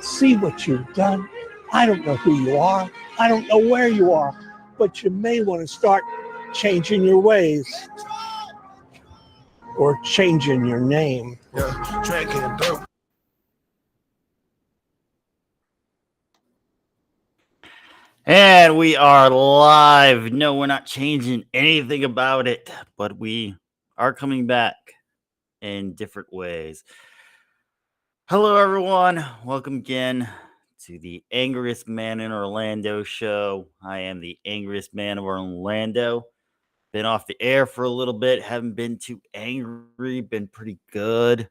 see what you've done. I don't know who you are. I don't know where you are, but you may want to start changing your ways or changing your name. And we are live. No, we're not changing anything about it, but we are coming back in different ways. Hello, everyone. Welcome again to the Angriest Man in Orlando show. I am the Angriest Man of Orlando. Been off the air for a little bit. Haven't been too angry. Been pretty good.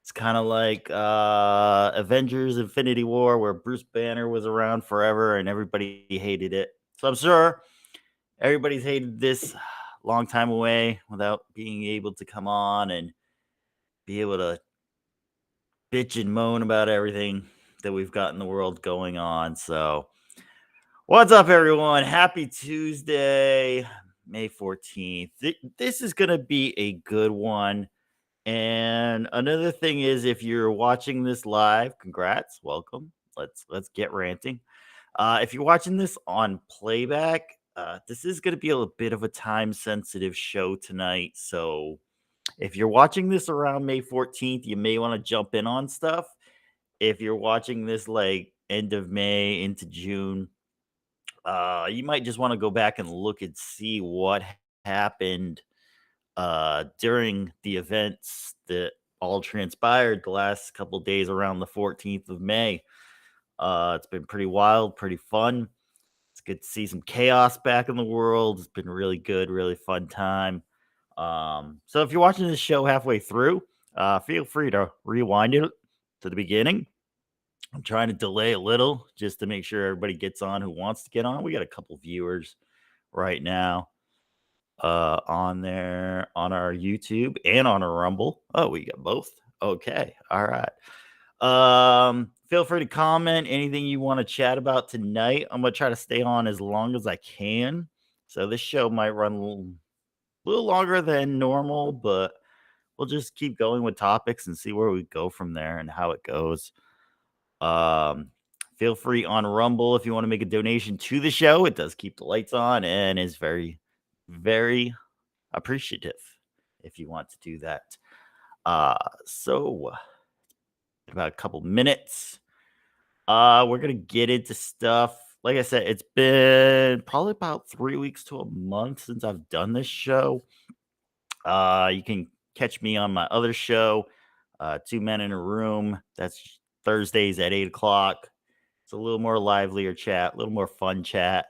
It's kind of like Avengers Infinity War, where Bruce Banner was around forever and everybody hated it. So I'm sure everybody's hated this long time away without being able to come on and be able to bitch and moan about everything that we've got in the world going on. So, what's up, everyone? Happy Tuesday, May 14th. This is going to be a good one. And another thing is, if you're watching this live, congrats, welcome. Let's get ranting. If you're watching this on playback, this is going to be a bit of a time sensitive show tonight. So if you're watching this around May 14th, you may want to jump in on stuff. If you're watching this like end of May into June, you might just want to go back and look and see what happened during the events that all transpired the last couple days around the 14th of May. It's been pretty wild, pretty fun. It's good to see some chaos back in the world. It's been really good, really fun time. So if you're watching this show halfway through, feel free to rewind it to the beginning. I'm trying to delay a little just to make sure everybody gets on who wants to get on. We got a couple viewers right now on there on our YouTube and on our Rumble. Oh, we got both. Okay. All right. Feel free to comment anything you want to chat about tonight. I'm gonna try to stay on as long as I can. So this show might run a little longer than normal, but we'll just keep going with topics and see where we go from there and how it goes. Um, Feel free on Rumble if you want to make a donation to the show. It does keep the lights on and is very, very appreciative if you want to do that. So about a couple minutes. We're gonna get into stuff. Like I said, it's been probably about 3 weeks to a month since I've done this show. You can catch me on my other show, Two Men in a Room. That's Thursdays at 8 o'clock. It's a little more livelier chat, a little more fun chat.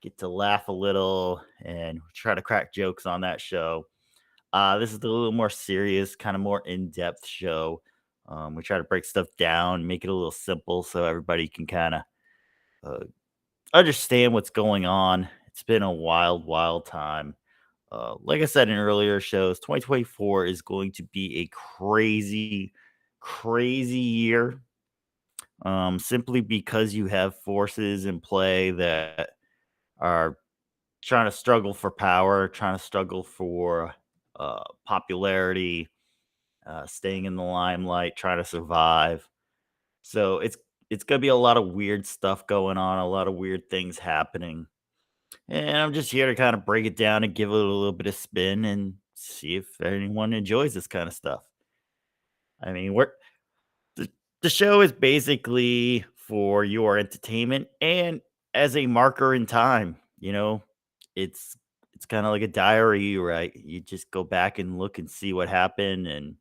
Get to laugh a little and try to crack jokes on that show. This is a little more serious, kind of more in-depth show. We try to break stuff down, make it a little simple so everybody can kind of uh, understand what's going on. It's been a wild, wild time. Like I said in earlier shows, 2024 is going to be a crazy, crazy year. Simply because you have forces in play that are trying to struggle for power, trying to struggle for popularity, staying in the limelight, trying to survive. So it's gonna be a lot of weird stuff going on, a lot of weird things happening. And I'm just here to kind of break it down and give it a little bit of spin and see if anyone enjoys this kind of stuff. I mean, the, the show is basically for your entertainment and as a marker in time. It's it's kind of like a diary, right? You just go back and look and see what happened. And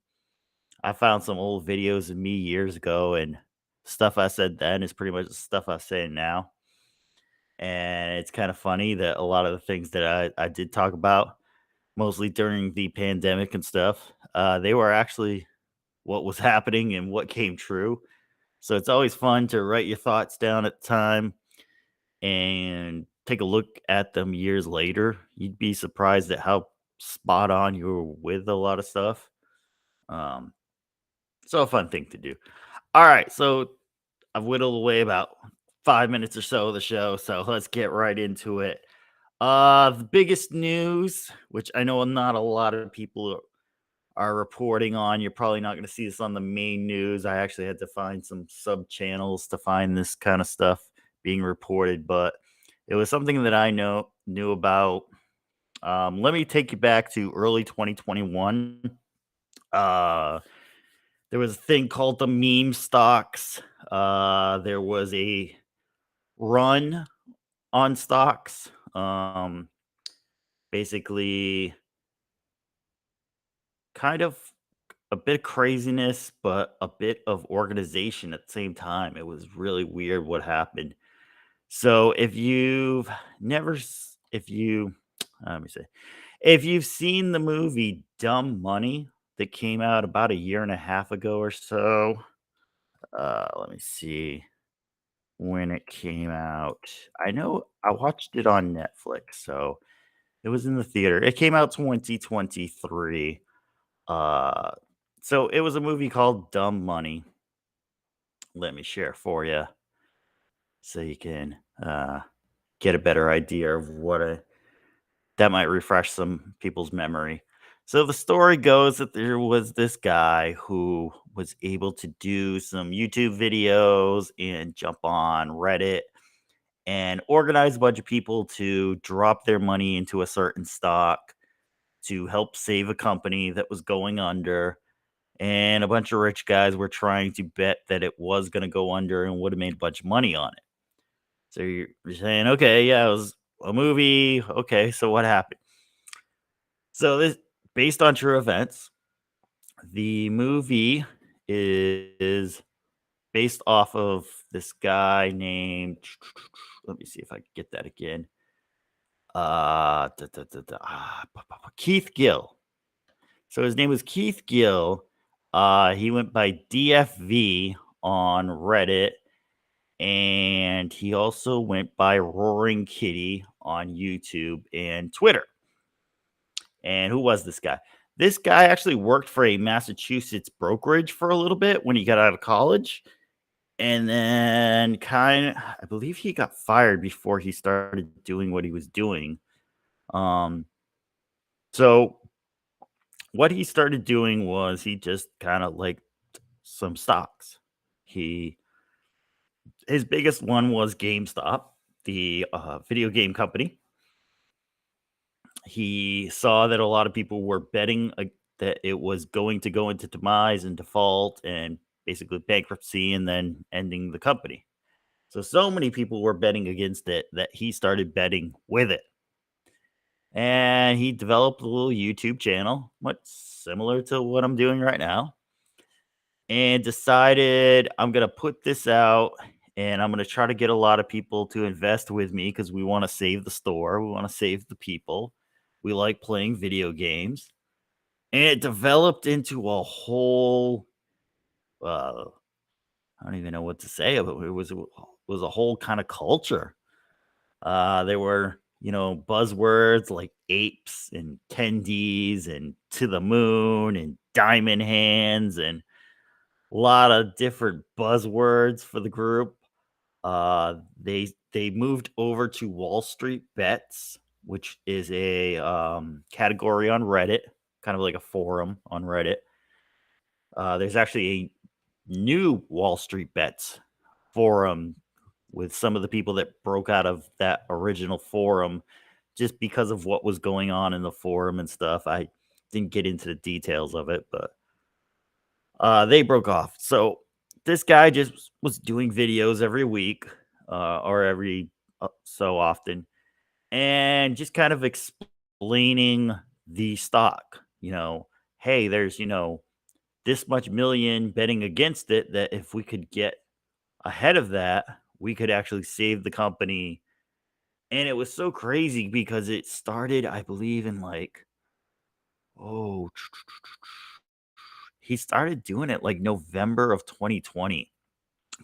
I found some old videos of me years ago, and stuff I said then is pretty much the stuff I say now. And it's kind of funny that a lot of the things that I did talk about, mostly during the pandemic and stuff, they were actually what was happening and what came true. So it's always fun to write your thoughts down at the time and take a look at them years later. You'd be surprised at how spot on you were with a lot of stuff. Um, so a fun thing to do. All right, so I've whittled away about 5 minutes or so of the show, so let's get right into it. The biggest news, which I know not a lot of people are reporting on. You're probably not going to see this on the main news. I actually had to find some sub channels to find this kind of stuff being reported, but it was something that I knew about. Let me take you back to early 2021. Uh, there was a thing called the meme stocks. There was a run on stocks. Basically, kind of a bit of craziness, but a bit of organization at the same time. It was really weird what happened. So if you've never, if you, let me say, if you've seen the movie Dumb Money that came out about a year and a half ago or so, let me see when it came out. I know I watched it on Netflix, so it was in the theater. It came out 2023. Uh, so it was a movie called Dumb Money. Let me share for you so you can get a better idea of that might refresh some people's memory. So the story goes that there was this guy who was able to do some YouTube videos and jump on Reddit and organize a bunch of people to drop their money into a certain stock to help save a company that was going under. And a bunch of rich guys were trying to bet that it was going to go under and would have made a bunch of money on it. So you're saying, okay, yeah, it was a movie. Okay, so what happened? So this based on true events. The movie is based off of this guy named let me see if I can get that again. Keith Gill. So his name was Keith Gill. He went by DFV on Reddit, and he also went by Roaring Kitty on YouTube and Twitter. And who was this guy? This guy actually worked for a Massachusetts brokerage for a little bit when he got out of college. And then I believe he got fired before he started doing what he was doing. So what he started doing was he just kind of liked some stocks. His biggest one was GameStop, the video game company. He saw that a lot of people were betting that it was going to go into demise and default and basically bankruptcy and then ending the company. So many people were betting against it that he started betting with it. And he developed a little YouTube channel, much similar to what I'm doing right now, and decided I'm going to put this out and I'm going to try to get a lot of people to invest with me because we want to save the store. We want to save the people. We like playing video games. And it developed into a whole, I don't even know what to say about it. It was a whole kind of culture. There were, buzzwords like apes and tendies and to the moon and diamond hands and a lot of different buzzwords for the group. They moved over to Wall Street Bets, which is a category on Reddit, kind of like a forum on Reddit. There's actually a new Wall Street Bets forum with some of the people that broke out of that original forum just because of what was going on in the forum and stuff. I didn't get into the details of it, but they broke off. So this guy just was doing videos every week or every so often and just kind of explaining the stock. Hey, there's, this much million betting against it that if we could get ahead of that, we could actually save the company. And it was so crazy because it started, I believe, in oh, he started doing it like November of 2020,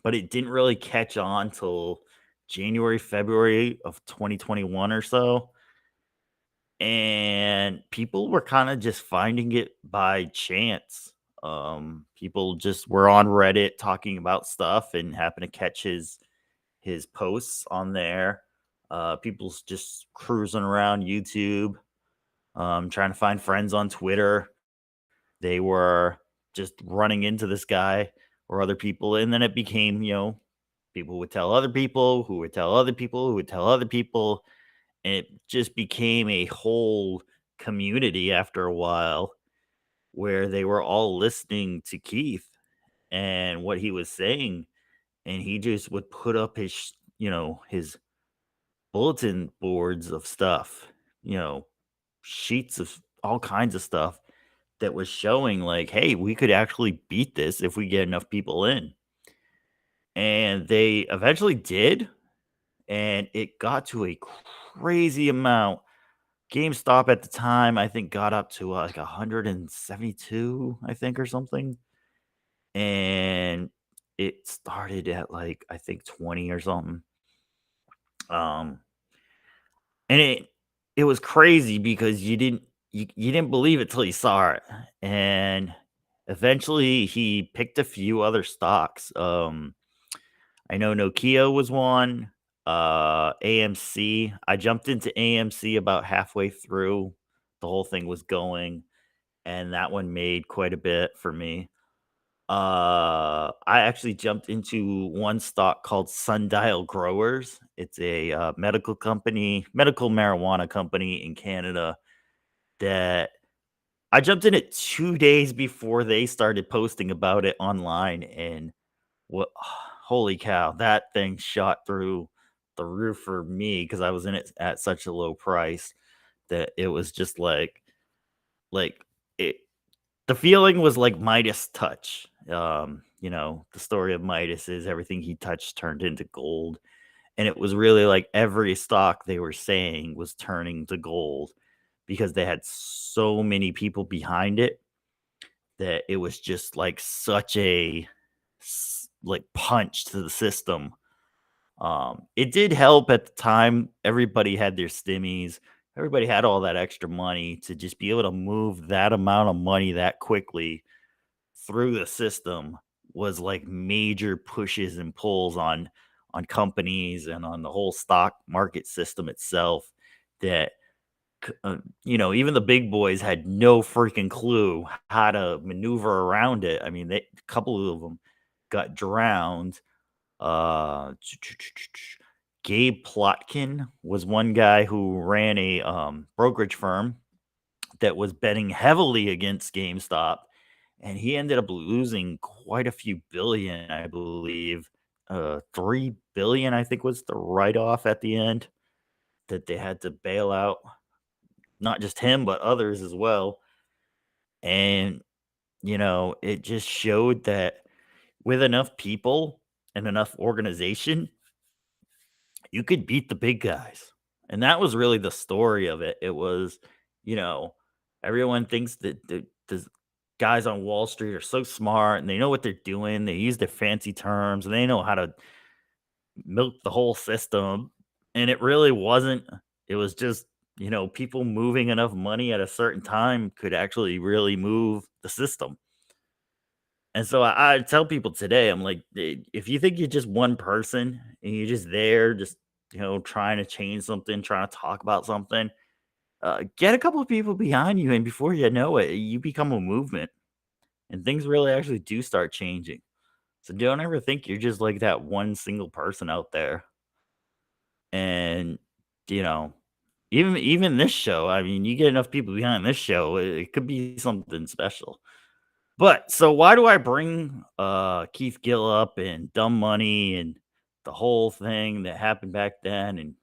but it didn't really catch on till January, February of 2021 or so. And people were kind of just finding it by chance. People just were on Reddit talking about stuff and happened to catch his posts on there. People's just cruising around YouTube, trying to find friends on Twitter. They were just running into this guy or other people, and then it became, people would tell other people, who would tell other people, who would tell other people, and it just became a whole community after a while where they were all listening to Keith and what he was saying, and he just would put up his bulletin boards of stuff, sheets of all kinds of stuff that was showing like, hey, we could actually beat this if we get enough people in. And they eventually did, and it got to a crazy amount. GameStop at the time, I think, got up to like 172, I think, or something. And it started at like, I think, 20 or something. Um, and it was crazy because you didn't believe it till you saw it. And eventually he picked a few other stocks. I know Nokia was one, AMC. I jumped into AMC about halfway through. The whole thing was going, and that one made quite a bit for me. I actually jumped into one stock called Sundial Growers. It's a medical marijuana company in Canada that I jumped in it 2 days before they started posting about it online, and what holy cow, that thing shot through the roof for me because I was in it at such a low price that it was just like it the feeling was like Midas touch. The story of Midas is everything he touched turned into gold. And it was really like every stock they were saying was turning to gold because they had so many people behind it that it was just like such a like punch to the system. It did help at the time. Everybody had their stimmies. Everybody had all that extra money to just be able to move that amount of money that quickly through the system was like major pushes and pulls on companies and on the whole stock market system itself that even the big boys had no freaking clue how to maneuver around it. I mean, a couple of them got drowned. uh Gabe Plotkin was one guy who ran a brokerage firm that was betting heavily against GameStop, and he ended up losing quite a few billion, I believe. 3 billion, I think, was the write off at the end that they had to bail out, not just him, but others as well. And, it just showed that with enough people and enough organization, you could beat the big guys. And that was really the story of it. It was, you know, everyone thinks that the guys on Wall Street are so smart and they know what they're doing. They use their fancy terms and they know how to milk the whole system. And it really wasn't. It was just, people moving enough money at a certain time could actually really move the system. And so I tell people today, I'm like, if you think you're just one person and you're just there, just trying to change something, trying to talk about something, get a couple of people behind you, and before you know it, you become a movement, and things really actually do start changing. So don't ever think you're just like that one single person out there. And you know, even this show, I mean, you get enough people behind this show, it could be something special. But so why do I bring Keith Gill up and Dumb Money and the whole thing that happened back then? And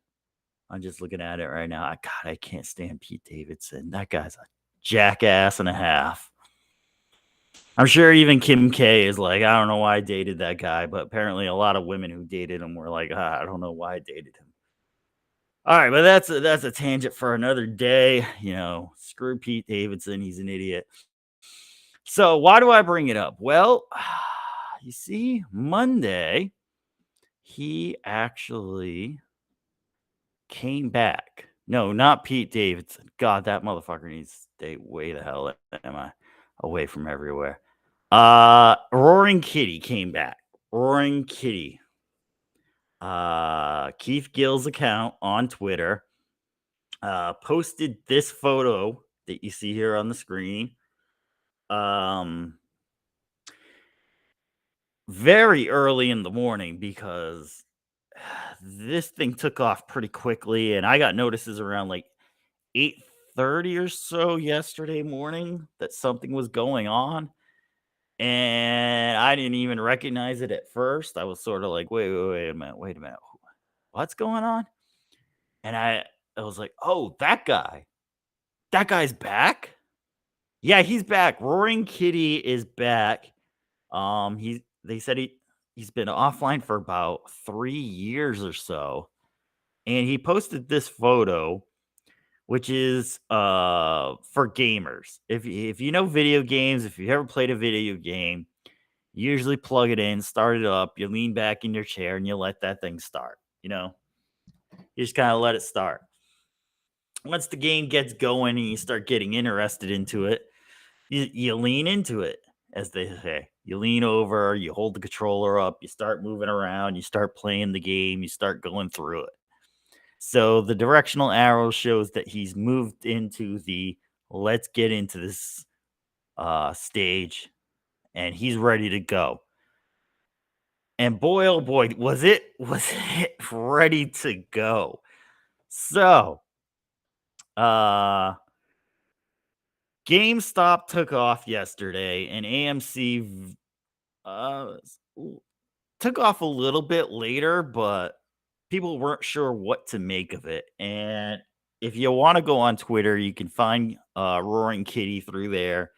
I'm just looking at it right now. God, I can't stand Pete Davidson. That guy's a jackass and a half. I'm sure even Kim K is like, I don't know why I dated that guy, but apparently a lot of women who dated him were like, I don't know why I dated him. All right, but that's a tangent for another day. Screw Pete Davidson. He's an idiot. So why do I bring it up? Well, you see, Monday, he actually came back. No, not Pete Davidson. God, that motherfucker needs to stay way the hell am I away from everywhere. Roaring Kitty came back. Roaring Kitty. Keith Gill's account on Twitter posted this photo that you see here on the screen. um very early in the morning because this thing took off pretty quickly, and I got notices around like 8:30 or so yesterday morning that something was going on, and I didn't even recognize it at first. I was sort of like, wait a minute, what's going on?" And I was like, "Oh, that guy. That guy's back?" Yeah, he's back. Roaring Kitty is back. They said he's been offline for about 3 years or so, and he posted this photo, which is, for gamers. If you know video games, if you ever played a video game, you usually plug it in, start it up, you lean back in your chair, and you let that thing start, you know? You just kinda let it start. Once the game gets going and you start getting interested into it, you lean into it, as they say. You lean over, you hold the controller up, you start moving around, you start playing the game, you start going through it. So the directional arrow shows that he's moved into the let's get into this stage and he's ready to go. And boy, oh boy, was it ready to go. So uh GameStop took off yesterday and AMC took off a little bit later, but people weren't sure what to make of it. And if you want to go on Twitter, you can find Roaring Kitty through there.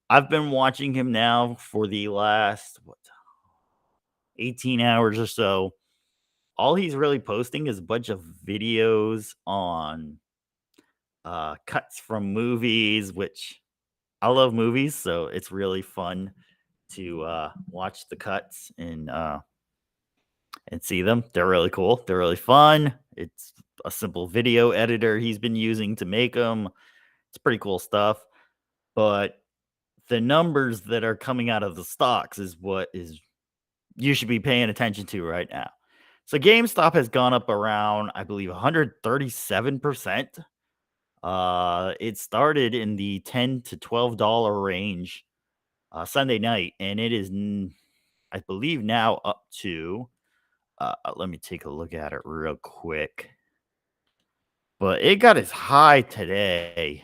I've been watching him now for the last 18 hours or so. All he's really posting is a bunch of videos on cuts from movies, which I love movies, so it's really fun to watch the cuts and see them. They're really cool. They're really fun. It's a simple video editor he's been using to make them. It's pretty cool stuff. But the numbers that are coming out of the stocks is what is you should be paying attention to right now. So GameStop has gone up around, I believe, 137%. It started in the $10 to $12 range Sunday night, and it is, I believe, now up to. Let me take a look at it real quick. But it got as high today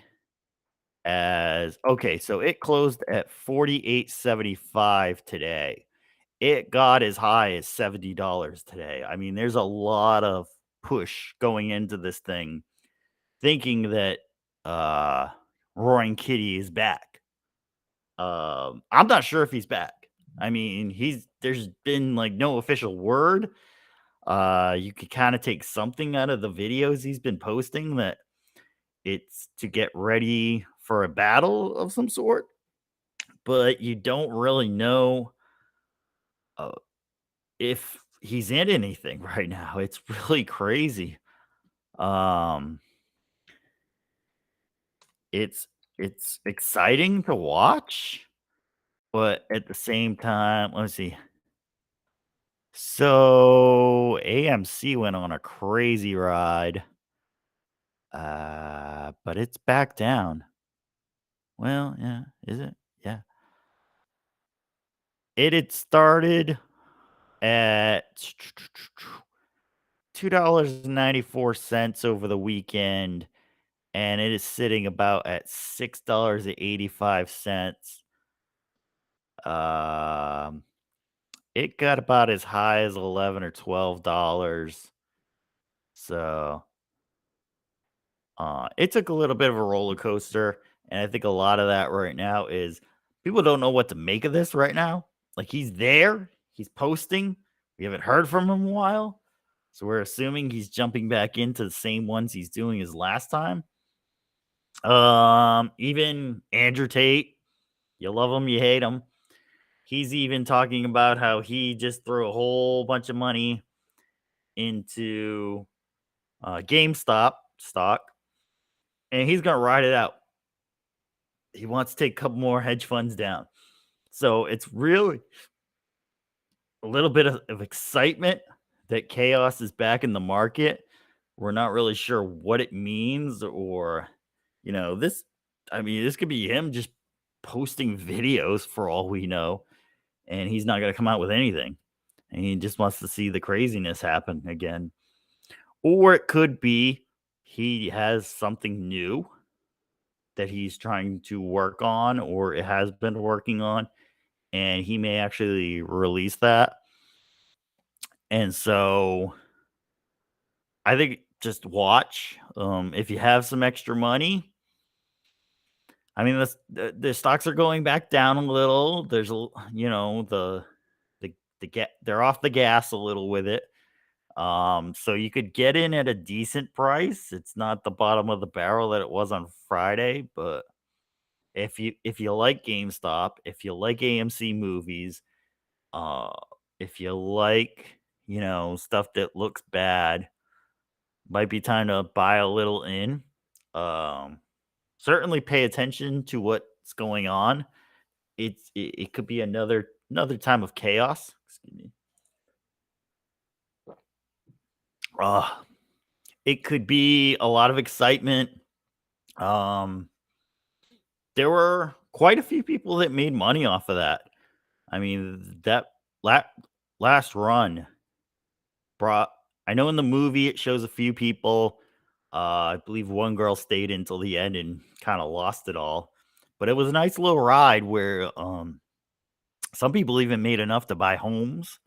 as okay, so it closed at 48.75 today. It got as high as $70 today. I mean, there's a lot of push going into this thing, thinking that uh Roaring Kitty is back. I'm not sure if he's back. I mean, there's been like no official word. You could kind of take something out of the videos he's been posting that it's to get ready for a battle of some sort, but you don't really know uh, if he's in anything right now. It's really crazy. Um, it's it's exciting to watch, but at the same time, let's see. So AMC went on a crazy ride, but it's back down. Well, yeah, is it? Yeah. It had started at $2.94 over the weekend, and it is sitting about at $6.85. Um, it got about as high as 11 or $12. So it took a little bit of a roller coaster, and I think a lot of that right now is people don't know what to make of this right now. Like he's there, he's posting. We haven't heard from him in a while, so we're assuming he's jumping back into the same ones he's doing as last time. Even Andrew Tate, you love him, you hate him. He's even talking about how he just threw a whole bunch of money into GameStop stock, and he's gonna ride it out. He wants to take a couple more hedge funds down. So it's really a little bit of excitement that chaos is back in the market. We're not really sure what it means or, this, I mean, this could be him just posting videos for all we know, and he's not going to come out with anything. And he just wants to see the craziness happen again. Or it could be he has something new that he's trying to work on or it has been working on, and he may actually release that. And so I think just watch. If you have some extra money, I mean, the stocks are going back down a little. There's they're off the gas a little with it. So you could get in at a decent price. It's not the bottom of the barrel that it was on Friday, but if you like GameStop, if you like AMC movies, uh, if you like stuff that looks bad, might be time to buy a little in. Um, Certainly pay attention to what's going on. It could be another time of chaos. Excuse me. Uh, it could be a lot of excitement. Um, there were quite a few people that made money off of that. I mean, that la- last run brought. I know in the movie it shows a few people. I believe one girl stayed until the end and kind of lost it all. But it was a nice little ride where some people even made enough to buy homes,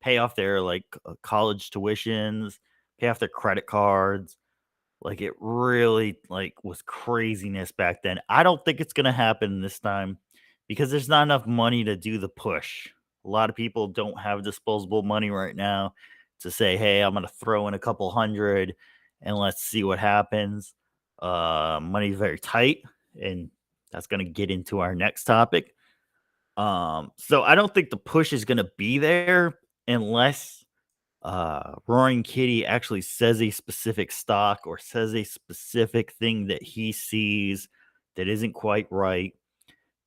pay off their college tuitions, pay off their credit cards. Like it really was craziness back then. I don't think it's gonna happen this time because there's not enough money to do the push. A lot of people don't have disposable money right now to say, "Hey, I'm gonna throw in a couple hundred and let's see what happens." Money's very tight, and that's gonna get into our next topic. So I don't think the push is gonna be there unless Roaring Kitty actually says a specific stock or says a specific thing that he sees that isn't quite right,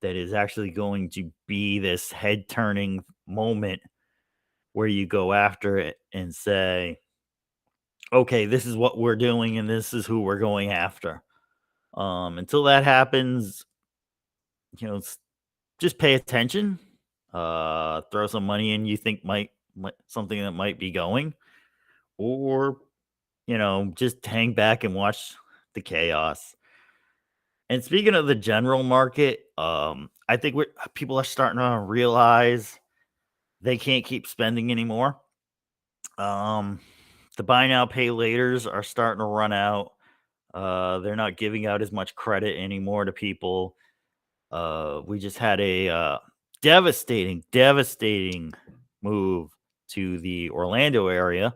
that is actually going to be this head turning moment where you go after it and say, okay, this is what we're doing and this is who we're going after. Until that happens, just pay attention. Throw some money in you think might something that might be going, or just hang back and watch the chaos. And speaking of the general market, I think people are starting to realize they can't keep spending anymore. Um, the buy now, pay laters are starting to run out. They're not giving out as much credit anymore to people. We just had a devastating move to the Orlando area.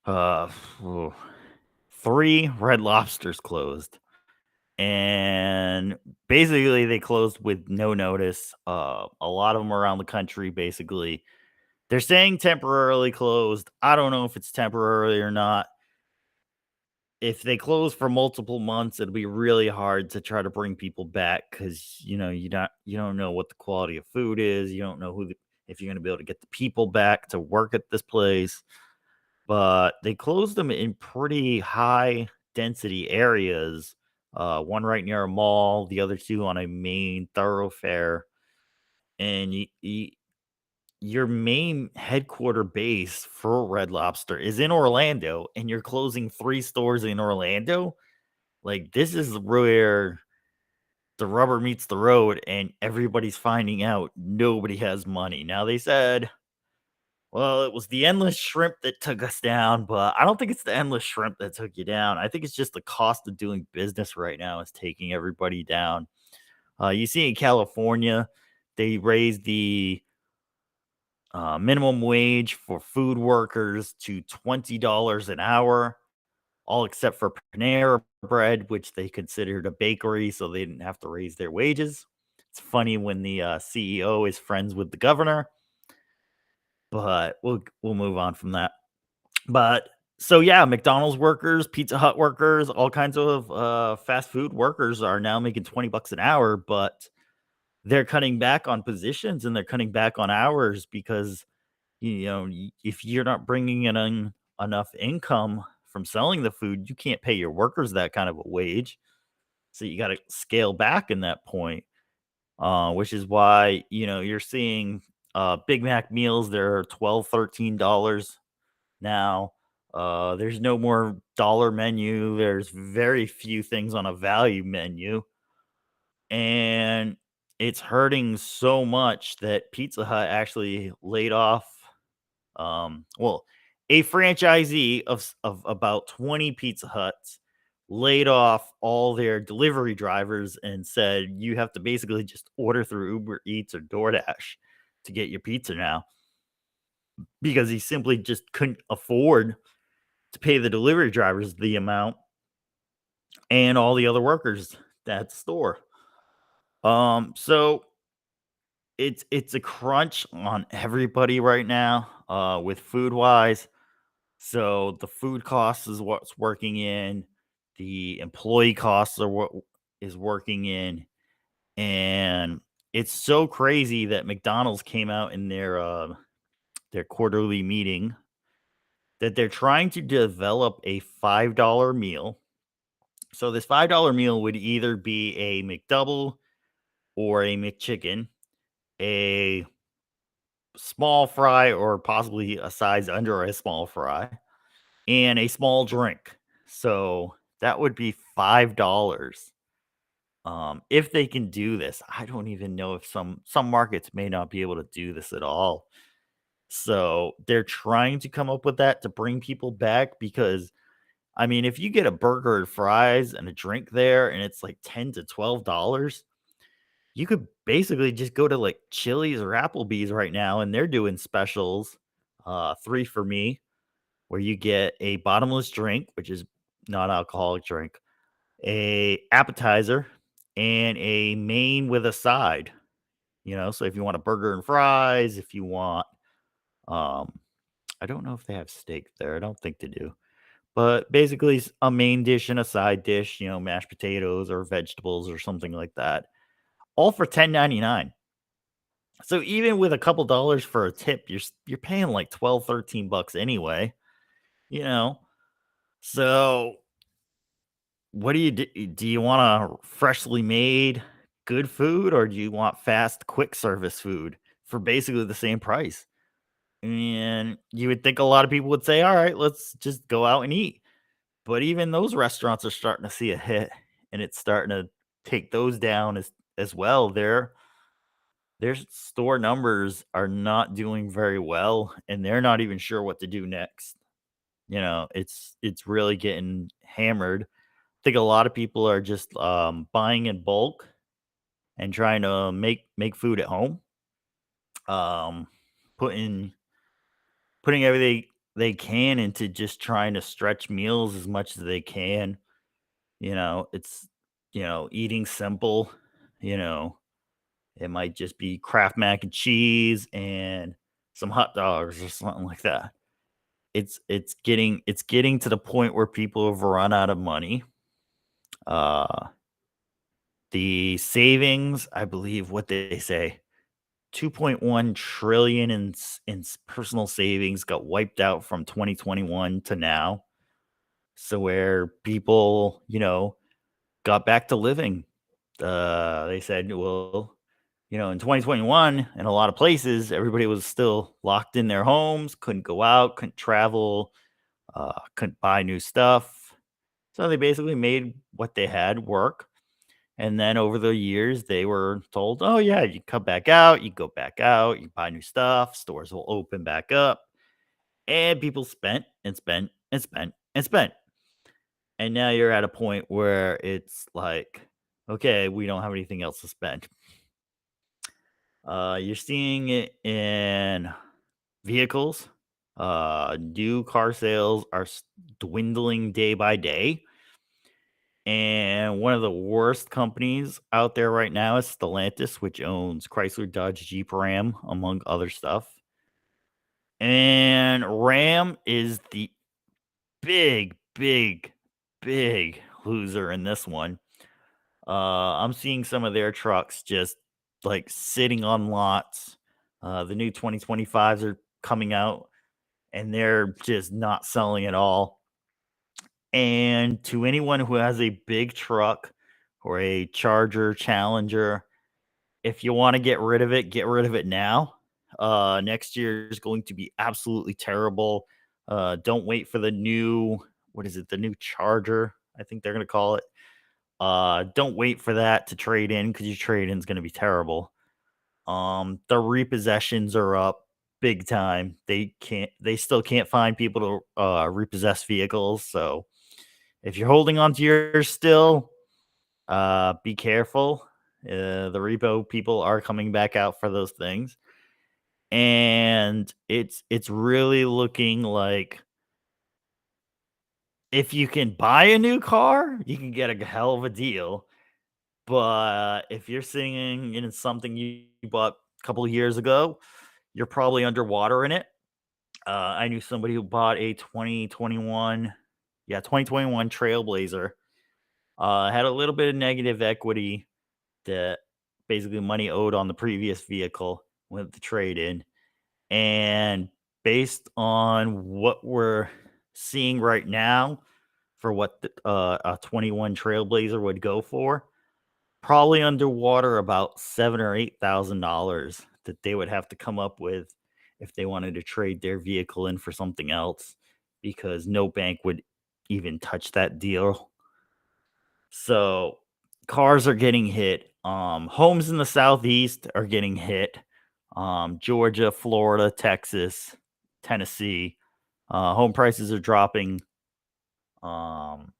Uh, oh, 3 Red Lobsters closed, and basically they closed with no notice. A lot of them around the country, basically. They're saying temporarily closed. I don't know if it's temporarily or not. If they close for multiple months, it'll be really hard to try to bring people back because you don't know what the quality of food is. You don't know if you're going to be able to get the people back to work at this place. But they closed them in pretty high density areas. One right near a mall, the other two on a main thoroughfare. And your main headquarter base for Red Lobster is in Orlando, and you're closing 3 stores in Orlando. Like, this is where the rubber meets the road, and everybody's finding out nobody has money. Now, they said, well, it was the endless shrimp that took us down, but I don't think it's the endless shrimp that took you down. I think it's just the cost of doing business right now is taking everybody down. You see in California, they raised the minimum wage for food workers to $20 an hour, all except for Panera Bread, which they considered a bakery, so they didn't have to raise their wages. It's funny when the CEO is friends with the governor, but we'll move on from that. But so yeah, McDonald's workers, Pizza Hut workers, all kinds of fast food workers are now making $20 an hour, but they're cutting back on positions and they're cutting back on hours because if you're not bringing in enough income from selling the food, you can't pay your workers that kind of a wage. So you got to scale back in that point, which is why you're seeing Big Mac meals. They're 12, $13 now. There's no more dollar menu. There's very few things on a value menu, and it's hurting so much that Pizza Hut actually laid off. Well, a franchisee of about 20 Pizza Huts laid off all their delivery drivers and said you have to basically just order through Uber Eats or DoorDash to get your pizza now, because he simply just couldn't afford to pay the delivery drivers the amount and all the other workers at the store. So it's a crunch on everybody right now, with food wise. So the food costs is what's working in, the employee costs are what is working in, and it's so crazy that McDonald's came out in their quarterly meeting that they're trying to develop a $5 meal. So this $5 meal would either be a McDouble or a McChicken, a small fry or possibly a size under a small fry, and a small drink. So that would be $5. If they can do this, I don't even know if some markets may not be able to do this at all. So they're trying to come up with that to bring people back, because I mean, if you get a burger and fries and a drink there and it's like $10 to $12, you could basically just go to like Chili's or Applebee's right now, and they're doing specials. 3 for me, where you get a bottomless drink, which is not alcoholic drink, a appetizer, and a main with a side. So if you want a burger and fries, if you want, um, I don't know if they have steak there. I don't think they do. But basically, a main dish and a side dish, mashed potatoes or vegetables or something like that, all for 10.99. So even with a couple dollars for a tip, you're paying like 12, $13 anyway, you know. So what do you do? Do you want a freshly made good food, or do you want fast quick service food for basically the same price? And you would think a lot of people would say, "All right, let's just go out and eat." But even those restaurants are starting to see a hit, and it's starting to take those down as well. Their store numbers are not doing very well, and they're not even sure what to do next. It's really getting hammered. I think a lot of people are just buying in bulk and trying to make food at home. Um, putting putting everything they can into just trying to stretch meals as much as they can. It's eating simple. You know, it might just be Kraft mac and cheese and some hot dogs or something like that. It's getting to the point where people have run out of money. Uh, the savings, I believe, what they say, 2.1 trillion in personal savings got wiped out from 2021 to now. So where people, got back to living. They said, well, in 2021, in a lot of places, everybody was still locked in their homes, couldn't go out, couldn't travel, couldn't buy new stuff. So they basically made what they had work. And then over the years, they were told, oh, yeah, you come back out, you go back out, you buy new stuff, stores will open back up. And people spent and spent and spent and spent. And now you're at a point where it's like, okay, we don't have anything else to spend. You're seeing it in vehicles. New car sales are dwindling day by day. And one of the worst companies out there right now is Stellantis, which owns Chrysler, Dodge, Jeep, Ram, among other stuff. And Ram is the big, big, big loser in this one. I'm seeing some of their trucks just like sitting on lots. The new 2025s are coming out, and they're just not selling at all. And to anyone who has a big truck, or a Charger Challenger. If you want to get rid of it now. Next year is going to be absolutely terrible. Don't wait for the new, what is it? The new Charger, I think they're going to call it. Don't wait for that to trade in because your trade in is going to be terrible. The repossessions are up big time. They still can't find people to repossess vehicles. So if you're holding on to yours still, be careful. The repo people are coming back out for those things. And it's really looking like if you can buy a new car, you can get a hell of a deal. But if you're sitting in something you bought a couple of years ago, you're probably underwater in it. I knew somebody who bought a 2021 Trailblazer. Had a little bit of negative equity that basically money owed on the previous vehicle with the trade in. And based on what we're seeing right now for what a 21 Trailblazer would go for, probably underwater about $7,000 or $8,000 that they would have to come up with if they wanted to trade their vehicle in for something else, because no bank would even touch that deal. So cars are getting hit. Homes in the southeast are getting hit. Georgia, Florida, Texas, Tennessee. Home prices are dropping. Um,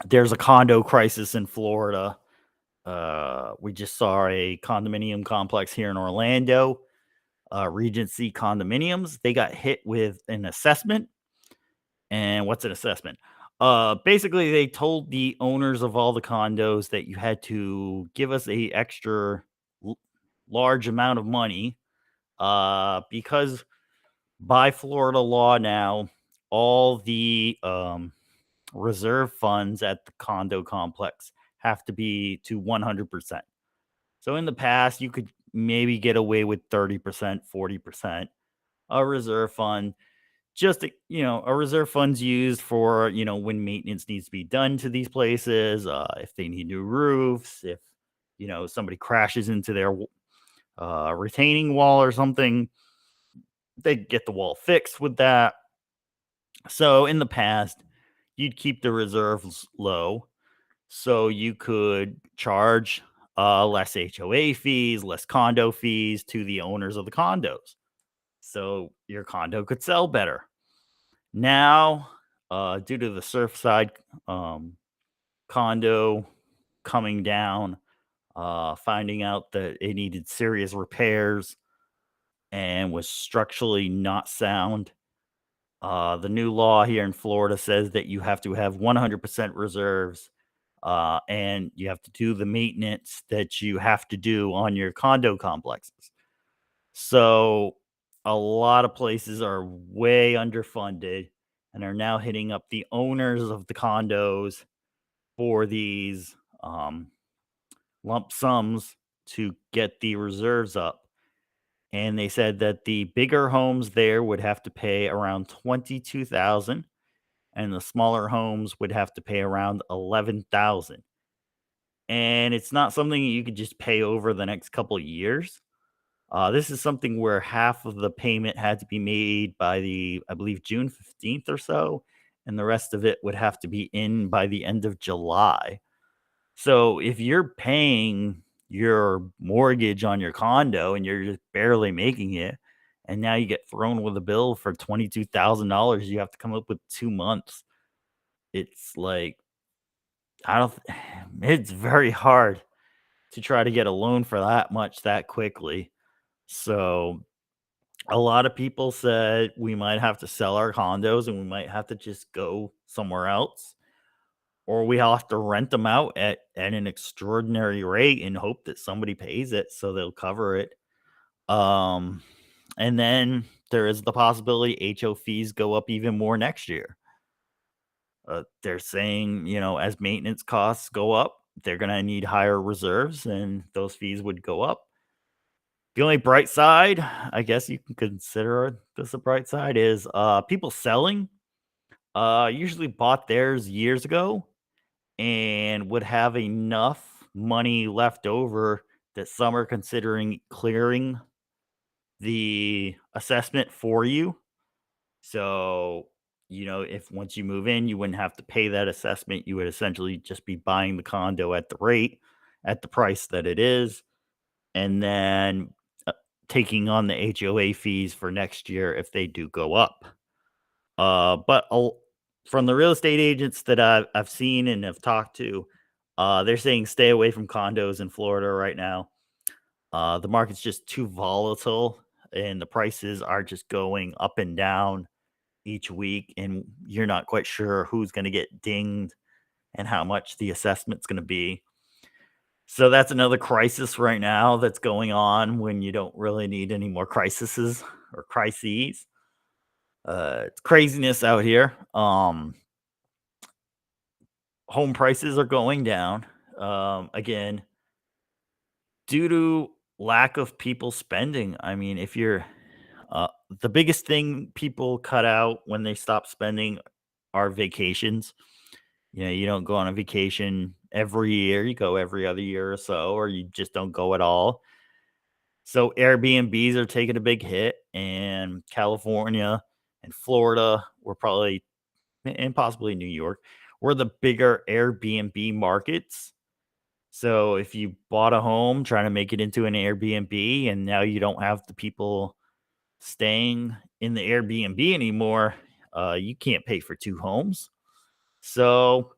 there's a condo crisis in Florida. We just saw a condominium complex here in Orlando, Regency Condominiums. They got hit with an assessment. And what's an assessment? Basically, they told the owners of all the condos that you had to give us a extra large amount of money, because by Florida law now, all the reserve funds at the condo complex have to be to 100%. So in the past, you could maybe get away with 30%, 40%. A reserve fund, just a reserve fund's used for when maintenance needs to be done to these places, if they need new roofs, if somebody crashes into their retaining wall or something, they get the wall fixed with that. So in the past, you'd keep the reserves low so you could charge less HOA fees, less condo fees to the owners of the condos, so your condo could sell better. Now, due to the Surfside condo coming down, finding out that it needed serious repairs and was structurally not sound, the new law here in Florida says that you have to have 100% reserves, and you have to do the maintenance that you have to do on your condo complexes. So a lot of places are way underfunded and are now hitting up the owners of the condos for these lump sums to get the reserves up. And they said that the bigger homes there would have to pay around 22,000, and the smaller homes would have to pay around 11,000. And it's not something you could just pay over the next couple of years. This is something where half of the payment had to be made by I believe, June 15th or so, and the rest of it would have to be in by the end of July. So if you're paying your mortgage on your condo and you're just barely making it, and now you get thrown with a bill for $22,000, you have to come up with 2 months. It's like, I don't, it's very hard to try to get a loan for that much that quickly. So a lot of people said we might have to sell our condos and we might have to just go somewhere else, or we have to rent them out at an extraordinary rate and hope that somebody pays it so they'll cover it. Um, and then there is the possibility HO fees go up even more next year. They're saying, as maintenance costs go up, they're going to need higher reserves and those fees would go up. The only bright side, I guess you can consider this a bright side, is people selling usually bought theirs years ago and would have enough money left over that some are considering clearing the assessment for you. So, if once you move in, you wouldn't have to pay that assessment. You would essentially just be buying the condo at the price that it is, and then taking on the HOA fees for next year if they do go up. But from the real estate agents that I've seen and have talked to, they're saying stay away from condos in Florida right now. The market's just too volatile, and the prices are just going up and down each week, and you're not quite sure who's going to get dinged and how much the assessment's going to be. So that's another crisis right now that's going on when you don't really need any more crises or crises. It's craziness out here. Home prices are going down again due to lack of people spending. I mean, if you're the biggest thing people cut out when they stop spending are vacations. You don't go on a vacation every year. You go every other year or so, or you just don't go at all. So Airbnbs are taking a big hit, and California and Florida were probably, and possibly New York, were the bigger Airbnb markets. So if you bought a home trying to make it into an Airbnb and now you don't have the people staying in the Airbnb anymore, you can't pay for two homes. So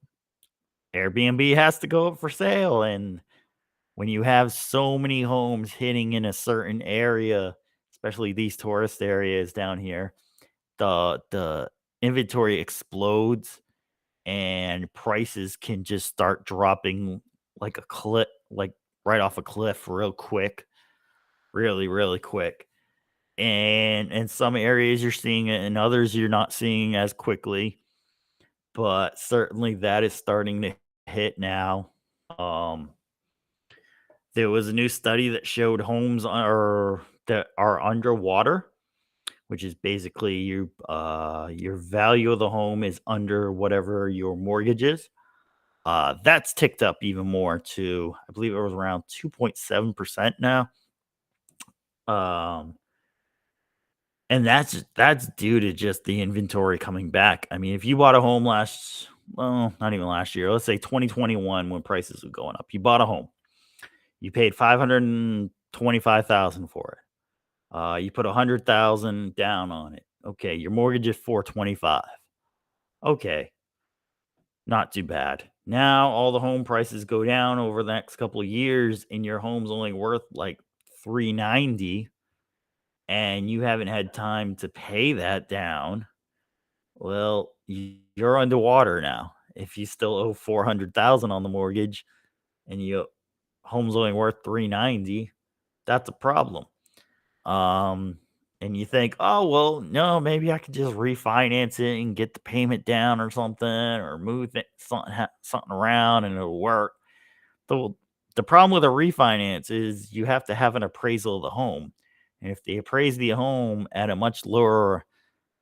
Airbnb has to go up for sale. And when you have so many homes hitting in a certain area, especially these tourist areas down here, the inventory explodes and prices can just start dropping like a cliff, like right off a cliff real quick, really, really quick. And in some areas you're seeing it, in others you're not seeing as quickly, but certainly that is starting to hit now. Um, there was a new study that showed homes are that are underwater, which is basically your value of the home is under whatever your mortgage is. That's ticked up even more to, I believe it was around 2.7% now. Um, and that's due to just the inventory coming back. I mean, if you bought a home well, not even last year, let's say 2021 when prices were going up, you bought a home, you paid 525,000 for it. You put 100,000 down on it. Okay, your mortgage is 425. Okay, not too bad. Now all the home prices go down over the next couple of years and your home's only worth like 390 and you haven't had time to pay that down. Well, you're underwater now. If you still owe 400,000 on the mortgage and your home's only worth 390, that's a problem. Um and you think, "Oh, well, no, maybe I could just refinance it and get the payment down or something or move something around and it'll work." The the problem with a refinance is you have to have an appraisal of the home. And if they appraise the home at a much lower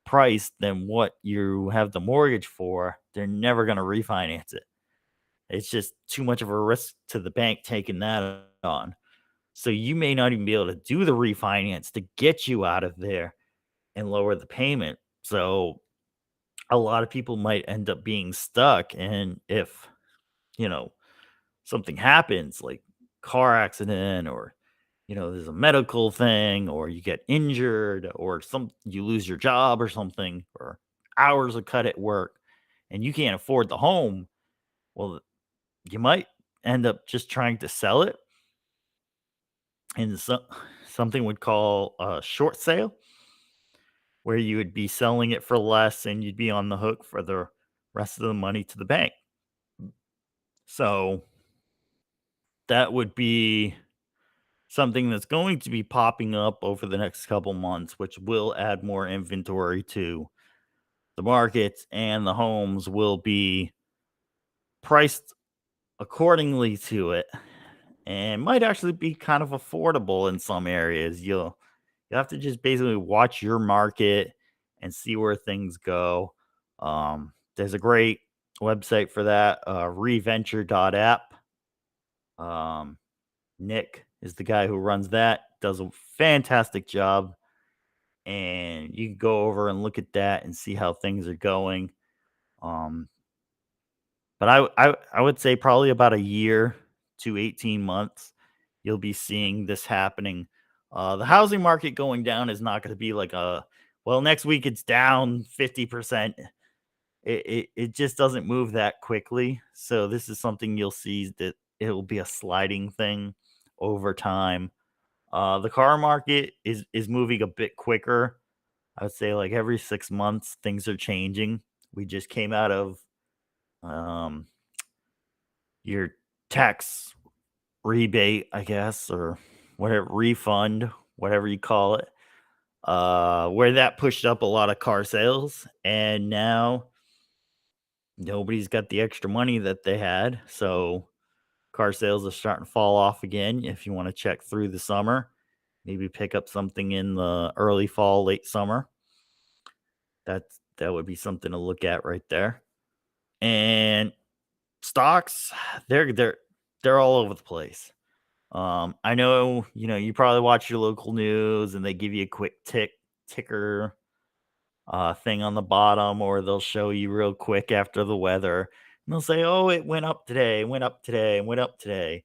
price than what you have the mortgage for, they're never going to refinance it. It's just too much of a risk to the bank taking that on. So you may not even be able to do the refinance to get you out of there and lower the payment. So a lot of people might end up being stuck. And if, you know, something happens like car accident or, there's a medical thing or you get injured or you lose your job or something or hours are cut at work and you can't afford the home, well, you might end up just trying to sell it and something would call a short sale where you would be selling it for less and you'd be on the hook for the rest of the money to the bank. So that would be something that's going to be popping up over the next couple months, which will add more inventory to the markets, and the homes will be priced accordingly to it and might actually be kind of affordable in some areas. You have to just basically watch your market and see where things go. There's a great website for that, reventure.app. Um, Nick is the guy who runs that, does a fantastic job. And you can go over and look at that and see how things are going. Um, but I would say probably about a year to 18 months, you'll be seeing this happening. The housing market going down is not going to be like well, next week it's down 50%. It just doesn't move that quickly. So this is something you'll see that it will be a sliding thing over time. The car market is moving a bit quicker. I would say like every 6 months things are changing. We just came out of um, your tax rebate, I guess, or whatever refund, whatever you call it, where that pushed up a lot of car sales, and now nobody's got the extra money that they had, so car sales are starting to fall off again. If you want to check through the summer, maybe pick up something in the early fall, late summer. That would be something to look at right there. And stocks, they're all over the place. I know, you probably watch your local news and they give you a quick ticker thing on the bottom, or they'll show you real quick after the weather. And they'll say, "Oh, it went up today, went up today, went up today."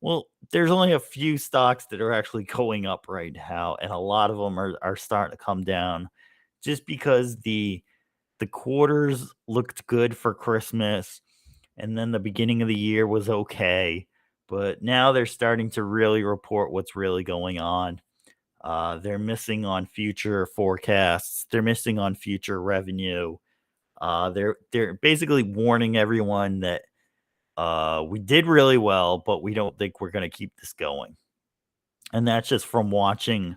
Well, there's only a few stocks that are actually going up right now, and a lot of them are starting to come down just because the quarters looked good for Christmas, and then the beginning of the year was okay. But now they're starting to really report what's really going on. They're missing on future forecasts. They're missing on future revenue. They're basically warning everyone that we did really well, but we don't think we're going to keep this going. And that's just from watching,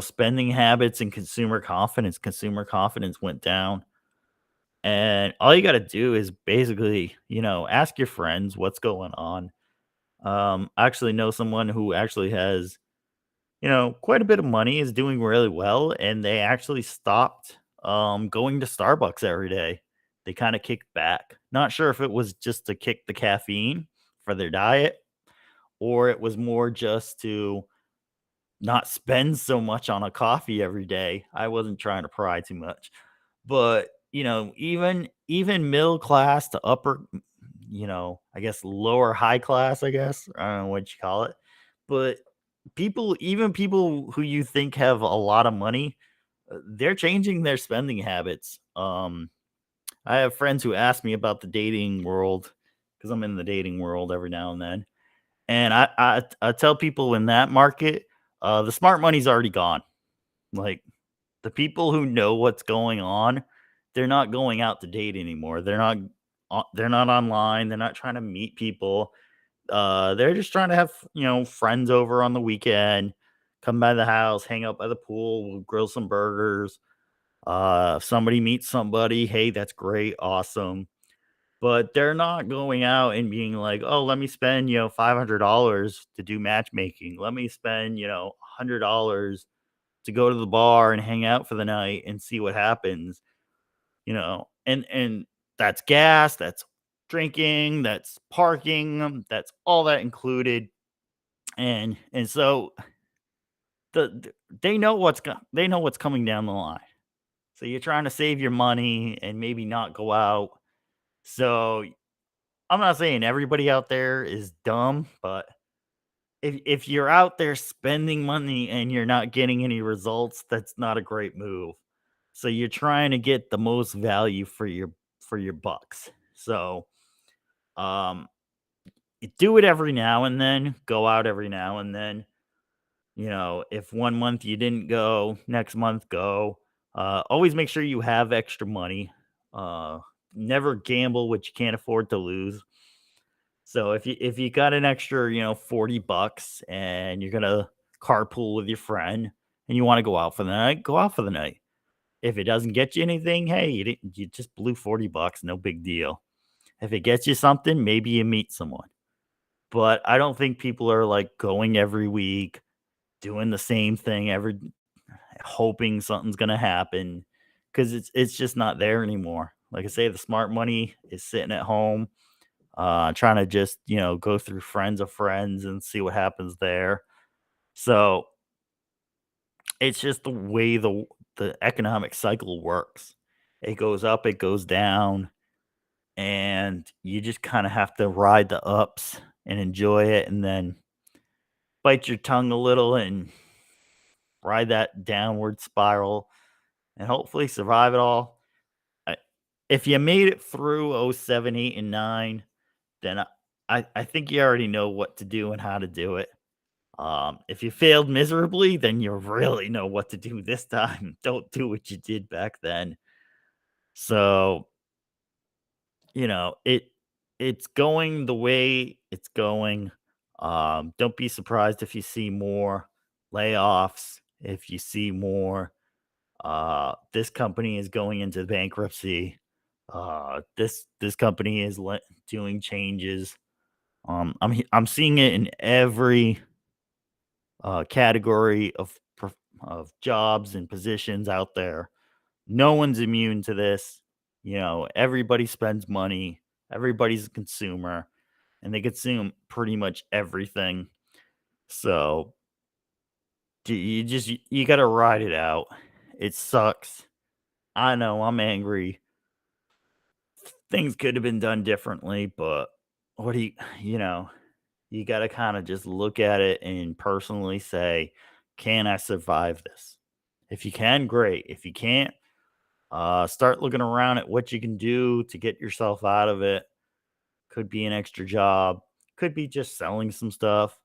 spending habits and consumer confidence. Consumer confidence went down. And all you got to do is basically, ask your friends what's going on. I actually know someone who actually has, quite a bit of money, is doing really well, and they actually stopped going to Starbucks every day. They kind of kicked back. Not sure if it was just to kick the caffeine for their diet, or it was more just to not spend so much on a coffee every day. I wasn't trying to pry too much. But, even middle class to upper, I guess lower high class, I guess. I don't know what you call it. But people who you think have a lot of money, they're changing their spending habits. I have friends who ask me about the dating world because I'm in the dating world every now and then. And I tell people in that market, the smart money's already gone. Like, the people who know what's going on, they're not going out to date anymore. They're not online. They're not trying to meet people. They're just trying to have, friends over on the weekend, come by the house, hang out by the pool, we'll grill some burgers. If somebody meets somebody, hey, that's great, awesome. But they're not going out and being like, oh, let me spend, $500 to do matchmaking. Let me spend, $100 to go to the bar and hang out for the night and see what happens, and that's gas, that's drinking, that's parking, that's all that included. And so they know they know what's coming down the line. So you're trying to save your money and maybe not go out. So I'm not saying everybody out there is dumb, but if you're out there spending money and you're not getting any results, that's not a great move. So you're trying to get the most value for your bucks. So um you do it every now and then, go out every now and then. If one month you didn't go, next month go. Always make sure you have extra money. Uh Never gamble what you can't afford to lose. So if you got an extra, $40 and you're gonna carpool with your friend and you want to go out for the night, go out for the night. If it doesn't get you anything, hey, you just blew $40, no big deal. If it gets you something, maybe you meet someone. But I don't think people are like going every week, doing the same thing hoping something's gonna happen, because it's just not there anymore. Like I say, the smart money is sitting at home, trying to just, go through friends of friends and see what happens there. So it's just the way the economic cycle works. It goes up, it goes down, and you just kind of have to ride the ups and enjoy it, and then bite your tongue a little and ride that downward spiral and hopefully survive it all. I, if you made it through '07, 8, and 9, then I think you already know what to do and how to do it. If you failed miserably, then you really know what to do this time. Don't do what you did back then. So, it's going the way it's going. Don't be surprised if you see more layoffs, if you see more this company is going into bankruptcy. This company is doing changes. I'm seeing it in every category of jobs and positions out there. No one's immune to this. Everybody spends money. Everybody's a consumer, and they consume pretty much everything. So you got to ride it out. It sucks. I know I'm angry. Things could have been done differently, but what do you know, you got to kind of just look at it and personally say, can I survive this? If you can, great. If you can't, start looking around at what you can do to get yourself out of it. Could be an extra job, could be just selling some stuff.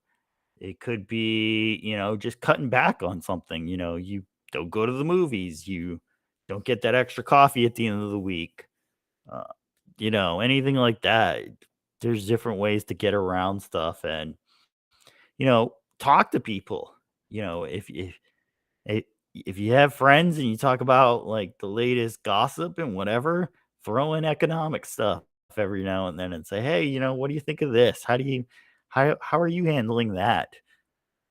It could be, just cutting back on something. You don't go to the movies, you don't get that extra coffee at the end of the week. Uh, anything like that. There's different ways to get around stuff and, talk to people. If if you have friends and you talk about like the latest gossip and whatever, throw in economic stuff every now and then and say, "Hey, what do you think of this? How are you handling that?"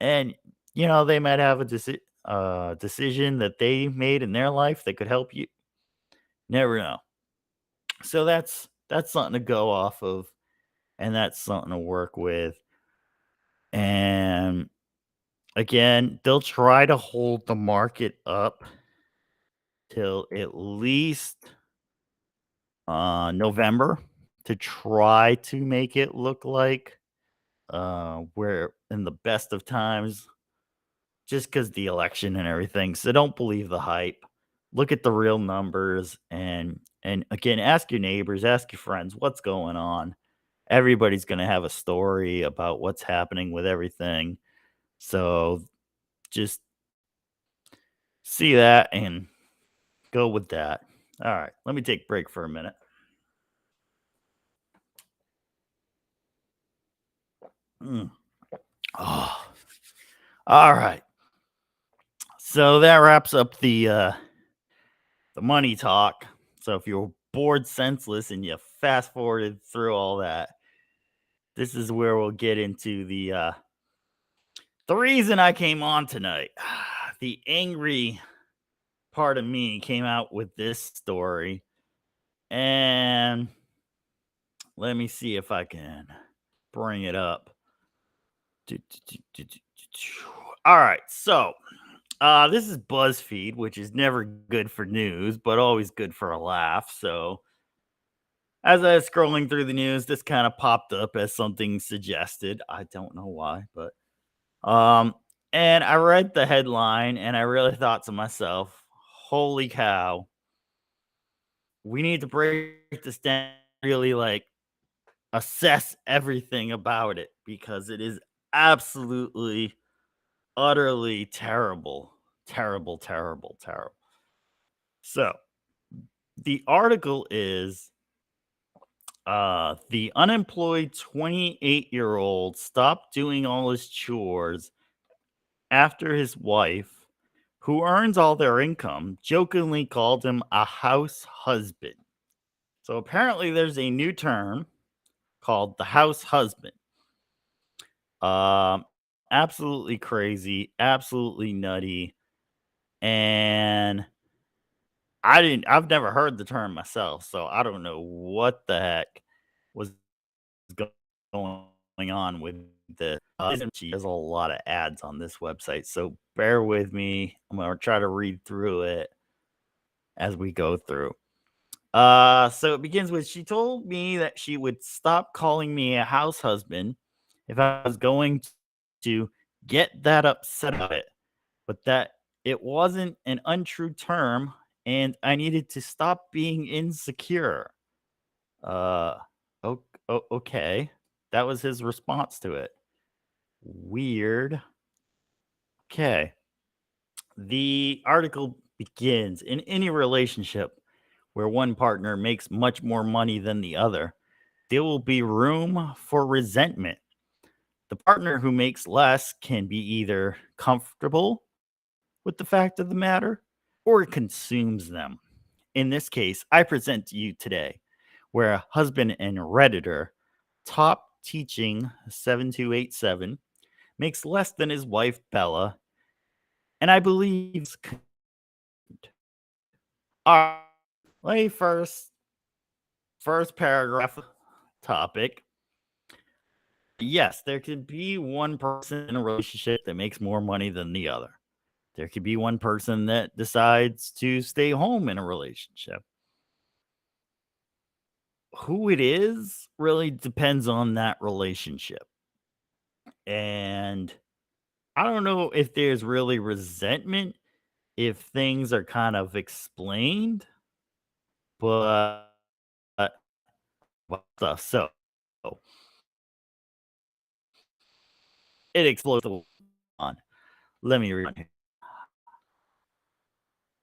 And they might have a decision that they made in their life that could help you. Never know. So that's something to go off of, and that's something to work with. And again, they'll try to hold the market up till at least November to try to make it look like we're in the best of times, just because the election and everything. So don't believe the hype. Look at the real numbers, and again, ask your neighbors, ask your friends what's going on. Everybody's going to have a story about what's happening with everything. So just see that and go with that. All right, let me take a break for a minute. Mm. Oh, all right. So that wraps up the money talk. So if you're bored senseless and you fast forwarded through all that, this is where we'll get into the reason I came on tonight. The angry part of me came out with this story, and let me see if I can bring it up. All right, so this is BuzzFeed, which is never good for news, but always good for a laugh. So as I was scrolling through the news, this kind of popped up as something suggested. I don't know why, but um, and I read the headline and I really thought to myself, "Holy cow, we need to break this down, really like assess everything about it because it is absolutely, utterly terrible, terrible, terrible, terrible." So the article is the unemployed 28-year-old stopped doing all his chores after his wife, who earns all their income, jokingly called him a house husband. So apparently there's a new term called the house husband. Um, Absolutely crazy, absolutely nutty. And I've never heard the term myself, so I don't know what the heck was go- going on with the there's a lot of ads on this website, so bear with me. I'm gonna try to read through it as we go through. So it begins with she told me that she would stop calling me a house husband if I was going to get that upset about it, but that it wasn't an untrue term and I needed to stop being insecure. Uh, okay. That was his response to it. Weird. Okay. The article begins in any relationship where one partner makes much more money than the other, there will be room for resentment. The partner who makes less can be either comfortable with the fact of the matter or it consumes them. In this case, I present to you today where a husband and Redditor, top teaching 7287, makes less than his wife Bella, and I believe our lay first paragraph topic. Yes, there could be one person in a relationship that makes more money than the other. There could be one person that decides to stay home in a relationship. Who it is really depends on that relationship. And I don't know if there's really resentment if things are kind of explained, but what the so it explodes on. Let me read.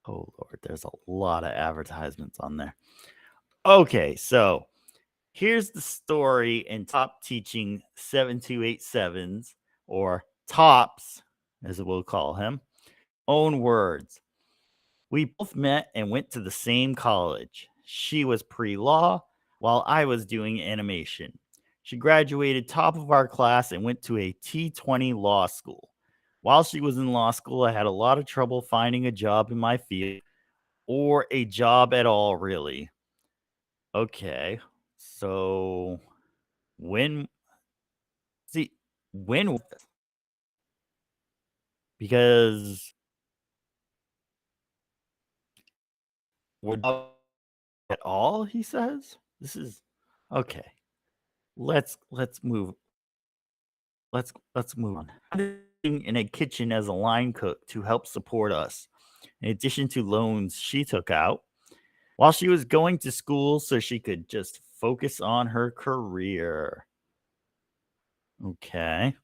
Oh Lord, there's a lot of advertisements on there. Okay, so here's the story in Top Teaching 7287's or Tops, as we'll call him, own words. We both met and went to the same college. She was pre law while I was doing animation. She graduated top of our class and went to a T20 law school. While she was in law school, I had a lot of trouble finding a job in my field or a job at all, really. Okay. So when see when was this? Because we're not at all, he says. This is okay. Let's move let's move on. In a kitchen as a line cook to help support us, in addition to loans she took out while she was going to school so she could just focus on her career. Okay.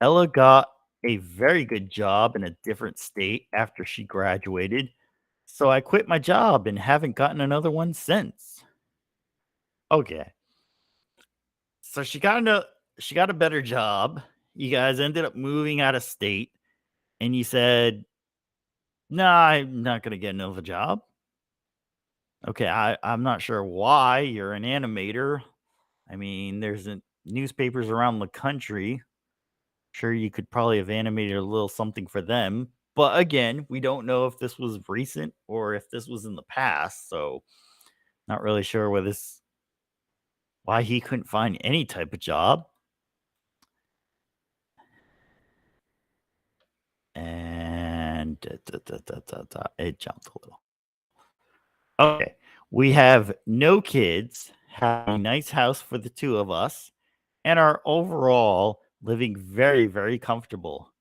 Ella got a very good job in a different state after she graduated, so I quit my job and haven't gotten another one since. Okay. So she got a better job. You guys ended up moving out of state and you said, "Nah, I'm not going to get another job." Okay, I'm not sure why. You're an animator. I mean, newspapers around the country. Sure, you could probably have animated a little something for them. But again, we don't know if this was recent or if this was in the past. So, not really sure why he couldn't find any type of job. And it jumped a little. Okay. We have no kids, have a nice house for the two of us, and are overall living very, very comfortable.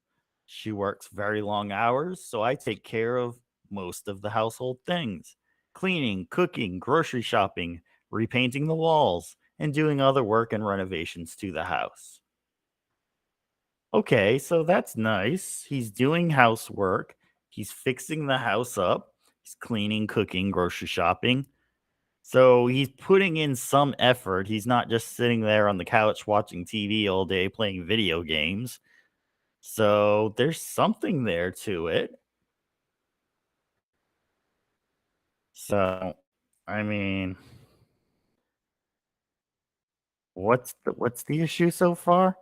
She works very long hours, so I take care of most of the household things cleaning, cooking, grocery shopping, repainting the walls, and doing other work and renovations to the house. Okay, so that's nice. He's doing housework, he's fixing the house up, he's cleaning, cooking, grocery shopping. So he's putting in some effort. He's not just sitting there on the couch watching TV all day playing video games. So there's something there to it. So, I mean, what's the issue so far?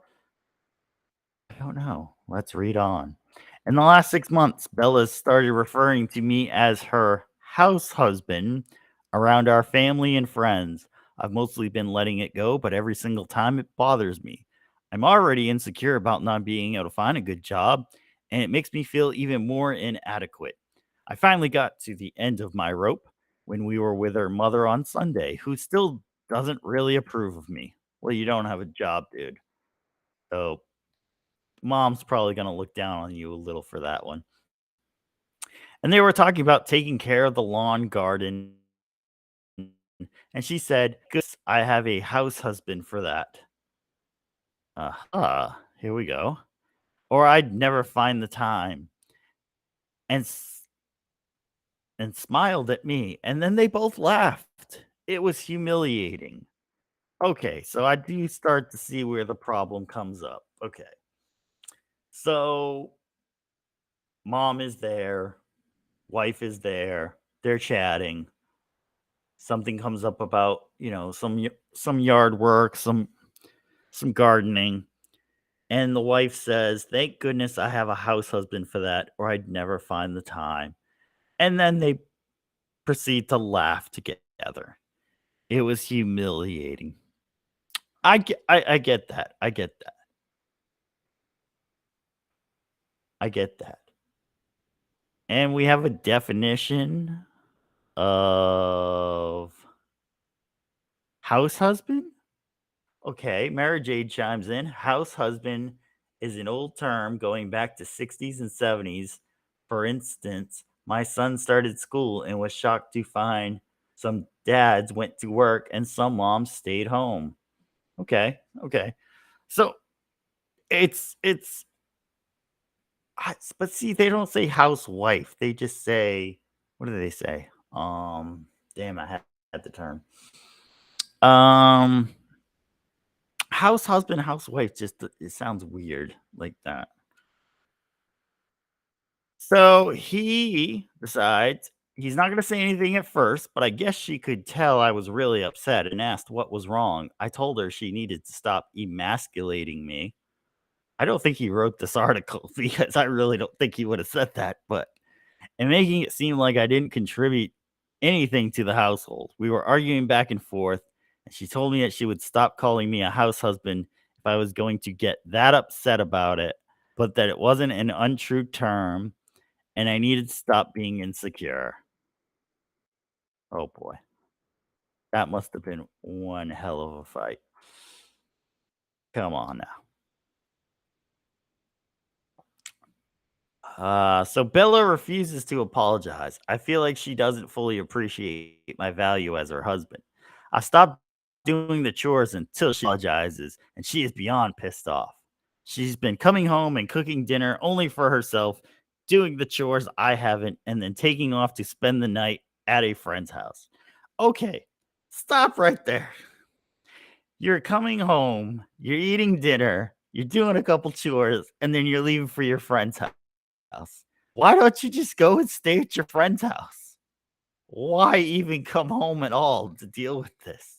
I don't know. Let's read on. In the last 6 months, Bella started referring to me as her house husband around our family and friends. I've mostly been letting it go, but every single time it bothers me. I'm already insecure about not being able to find a good job, and it makes me feel even more inadequate. I finally got to the end of my rope when we were with her mother on Sunday, who still doesn't really approve of me. Well, you don't have a job, dude. So mom's probably going to look down on you a little for that one. And they were talking about taking care of the lawn garden. And she said, "Good, I have a house husband for that." Here we go. Or I'd never find the time. And and smiled at me. And then they both laughed. It was humiliating. Okay, so I do start to see where the problem comes up. Okay. So mom is there, wife is there, they're chatting. Something comes up about, some yard work, some gardening, and the wife says, "Thank goodness I have a house husband for that, or I'd never find the time." And then they proceed to laugh together. It was humiliating. I get that. I get that. I get that. And we have a definition of house husband. Okay, Mary Jade chimes in. House husband is an old term going back to 60s and 70s. For instance, my son started school and was shocked to find some dads went to work and some moms stayed home. Okay, okay. So but see, they don't say housewife. They just say, what do they say? Damn, I had the term. Um, house husband, housewife. Just it sounds weird like that. So he decides he's not going to say anything at first, but I guess she could tell I was really upset and asked what was wrong. I told her she needed to stop emasculating me. I don't think he wrote this article because I really don't think he would have said that, but and making it seem like I didn't contribute anything to the household. We were arguing back and forth, and she told me that she would stop calling me a house husband if I was going to get that upset about it, but that it wasn't an untrue term and I needed to stop being insecure. Oh boy, that must have been one hell of a fight. Come on now. So Bella refuses to apologize. I feel like she doesn't fully appreciate my value as her husband. I stopped doing the chores until she apologizes, and she is beyond pissed off. She's been coming home and cooking dinner only for herself, doing the chores I haven't, and then taking off to spend the night at a friend's house. Okay, stop right there. You're coming home, you're eating dinner, you're doing a couple chores, and then you're leaving for your friend's house. Why don't you just go and stay at your friend's house? Why even come home at all to deal with this?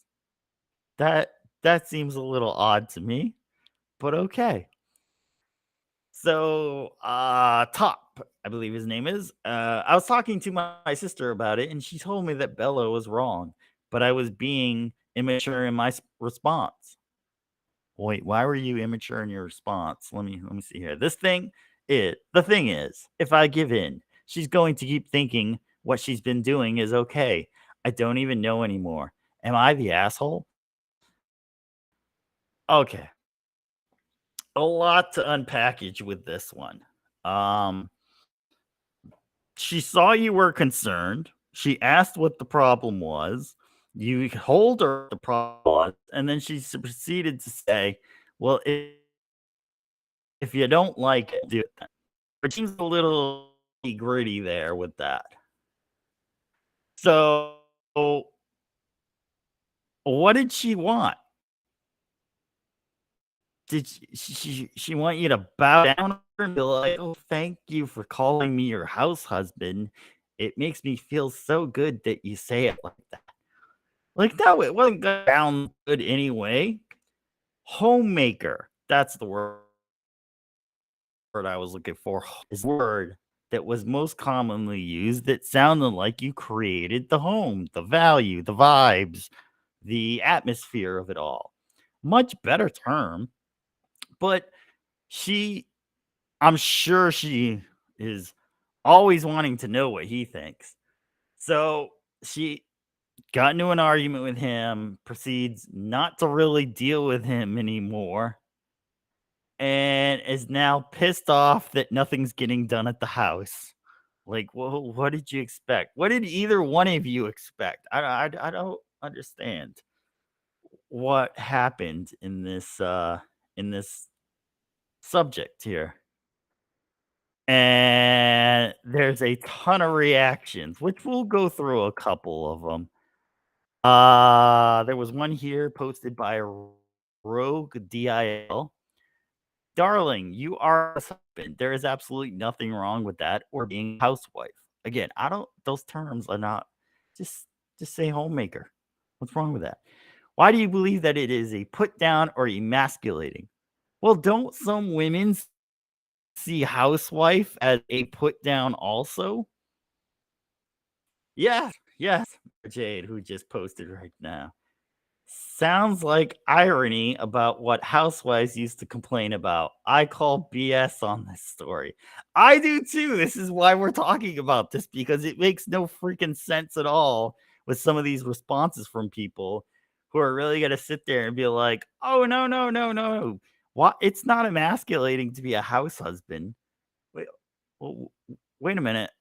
That that seems a little odd to me, but okay. So, Top, I believe his name is. I was talking to my sister about it, and she told me that Bella was wrong, but I was being immature in my response. Wait, why were you immature in your response? Let me see here. The thing is, if I give in, she's going to keep thinking what she's been doing is okay. I don't even know anymore. Am I the asshole? Okay. A lot to unpackage with this one. Um, she saw you were concerned. She asked what the problem was. You told her the problem was, and then she proceeded to say, "Well, if you don't like it, do it then." It seems a little gritty there with that. So, what did she want? Did she want you to bow down and be like, "Oh, thank you for calling me your house husband. It makes me feel so good that you say it like that." Like, no, it wasn't going down good anyway. Homemaker. That's the word I was looking for. Is the word. that was most commonly used that sounded like you created the home, the value, the vibes, the atmosphere of it all. Much better term, but she I'm sure she is always wanting to know what he thinks. So she got into an argument with him, proceeds not to really deal with him anymore, and is now pissed off that nothing's getting done at the house. Like, well, what did you expect? What did either one of you expect? I don't understand what happened in this subject here. And there's a ton of reactions, which we'll go through a couple of them. There was one here posted by Rogue DIL. Darling, you are a husband. There is absolutely nothing wrong with that or being a housewife. Again, I don't those terms are not just just say homemaker. What's wrong with that? Why do you believe that it is a put down or emasculating? Well, don't some women see housewife as a put down also? Yes, yes, Jade, who just posted right now. Sounds like irony about what housewives used to complain about. I call BS on this story. I do too. This is why we're talking about this because it makes no freaking sense at all with some of these responses from people who are really going to sit there and be like, oh, no, no, no, no. What? It's not emasculating to be a house husband. Wait, w- wait a minute.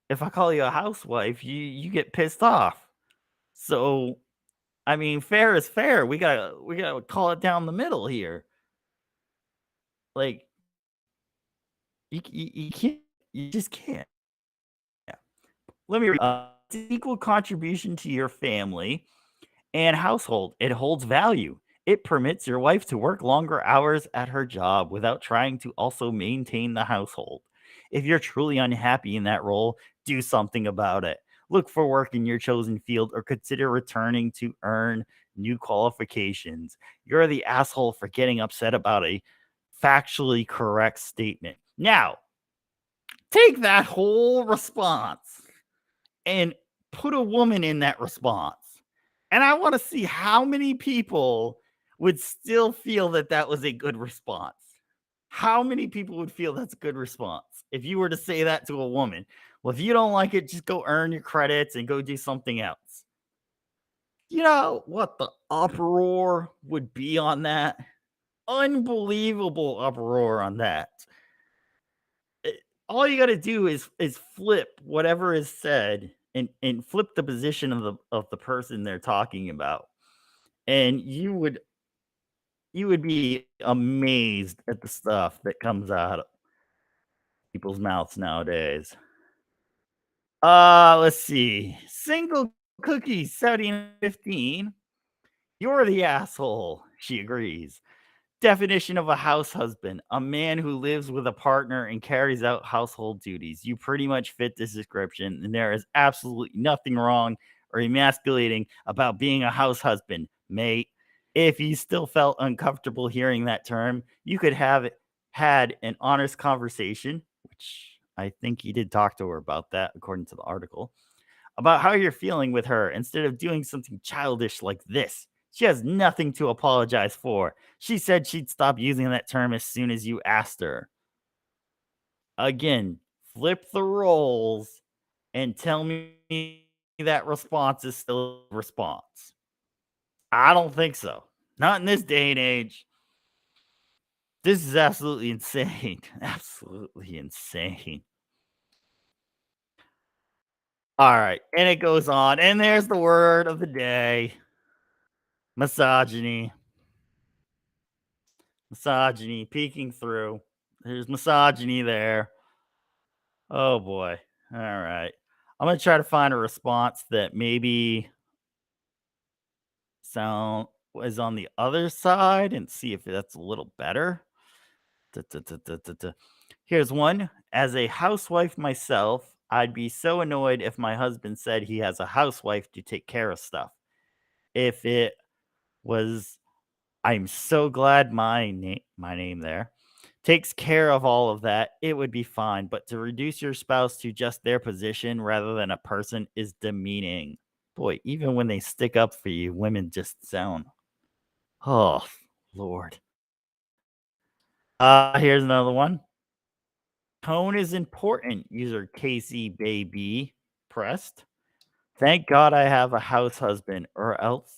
If I call you a housewife, you get pissed off. So I mean, fair is fair. We gotta call it down the middle here. Like you can't you just can't. Yeah. Let me read. It's an equal contribution to your family and household. It holds value. It permits your wife to work longer hours at her job without trying to also maintain the household. If you're truly unhappy in that role, do something about it. Look for work in your chosen field or consider returning to earn new qualifications. You're the asshole for getting upset about a factually correct statement. Now, take that whole response and put a woman in that response. And I want to see how many people would still feel that that was a good response. How many people would feel that's a good response if you were to say that to a woman? Well, if you don't like it, just go earn your credits and go do something else. You know what the uproar would be on that? Unbelievable uproar on that. All you got to do is flip whatever is said and flip the position of the person they're talking about, and you would be amazed at the stuff that comes out of people's mouths nowadays. Let's see. Single cookie 1715. You're the asshole. She agrees. Definition of a house husband: a man who lives with a partner and carries out household duties. You pretty much fit this description, and there is absolutely nothing wrong or emasculating about being a house husband, mate. If you still felt uncomfortable hearing that term, you could have had an honest conversation, which I think he did talk to her about that, according to the article, about how you're feeling with her instead of doing something childish like this. She has nothing to apologize for. She said she'd stop using that term as soon as you asked her. Again, flip the roles and tell me that response is still a response. I don't think so. Not in this day and age. This is absolutely insane. Absolutely insane. All right. And it goes on. And there's the word of the day: misogyny. Misogyny peeking through. There's misogyny there. Oh boy. All right. I'm going to try to find a response that maybe sound is on the other side and see if that's a little better. Da, da, da, da, da, da. Here's one. As a housewife myself, I'd be so annoyed if my husband said he has a housewife to take care of stuff. If it was, I'm so glad my name there takes care of all of that, it would be fine. But to reduce your spouse to just their position rather than a person is demeaning. Boy, even when they stick up for you, women just sound, oh, Lord. Here's another one. Tone is important, user Casey Baby pressed. Thank God I have a house husband, or else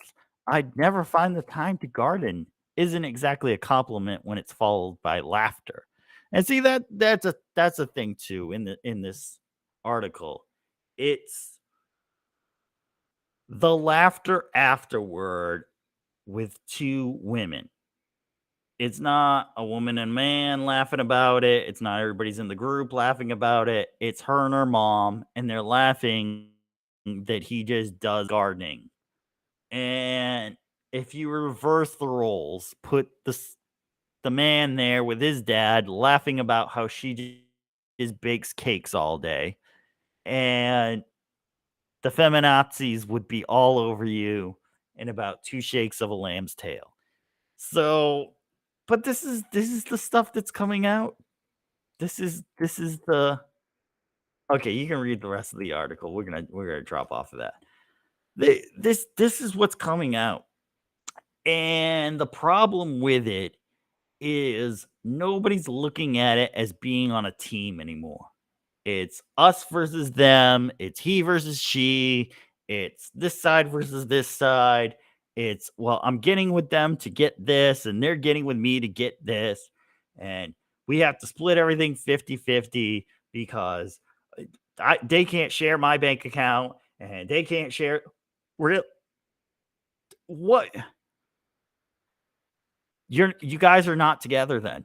I'd never find the time to garden. Isn't exactly a compliment when it's followed by laughter. And see that's a thing too in this article. It's the laughter afterward with two women. It's not a woman and man laughing about it. It's not everybody's in the group laughing about it. It's her and her mom, and they're laughing that he just does gardening. And if you reverse the roles, put the man there with his dad laughing about how she just bakes cakes all day, and the feminazis would be all over you in about 2 shakes of a lamb's tail. So, but this is the stuff that's coming out. This is the okay, you can read the rest of the article. We're gonna drop off of that. This is what's coming out. And the problem with it is nobody's looking at it as being on a team anymore. It's us versus them, it's he versus she, it's this side versus this side. It's, well, I'm getting with them to get this, and they're getting with me to get this. And we have to split everything 50-50 because they can't share my bank account and they can't share. Real what? You guys are not together then.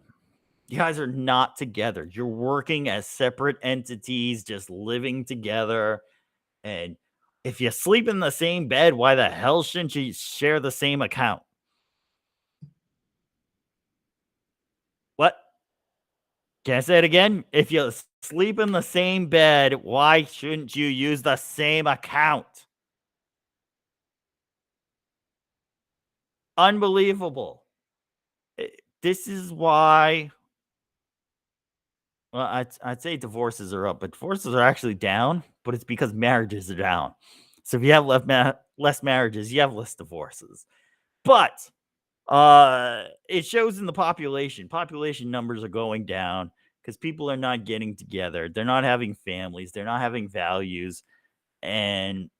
You guys are not together. You're working as separate entities, just living together. And if you sleep in the same bed, why the hell shouldn't you share the same account? What? Can I say it again? If you sleep in the same bed, why shouldn't you use the same account? Unbelievable. This is why. Well, I'd say divorces are up, but divorces are actually down, but it's because marriages are down. So if you have less marriages, you have less divorces. But it shows in the population. Population numbers are going down because people are not getting together. They're not having families. They're not having values, and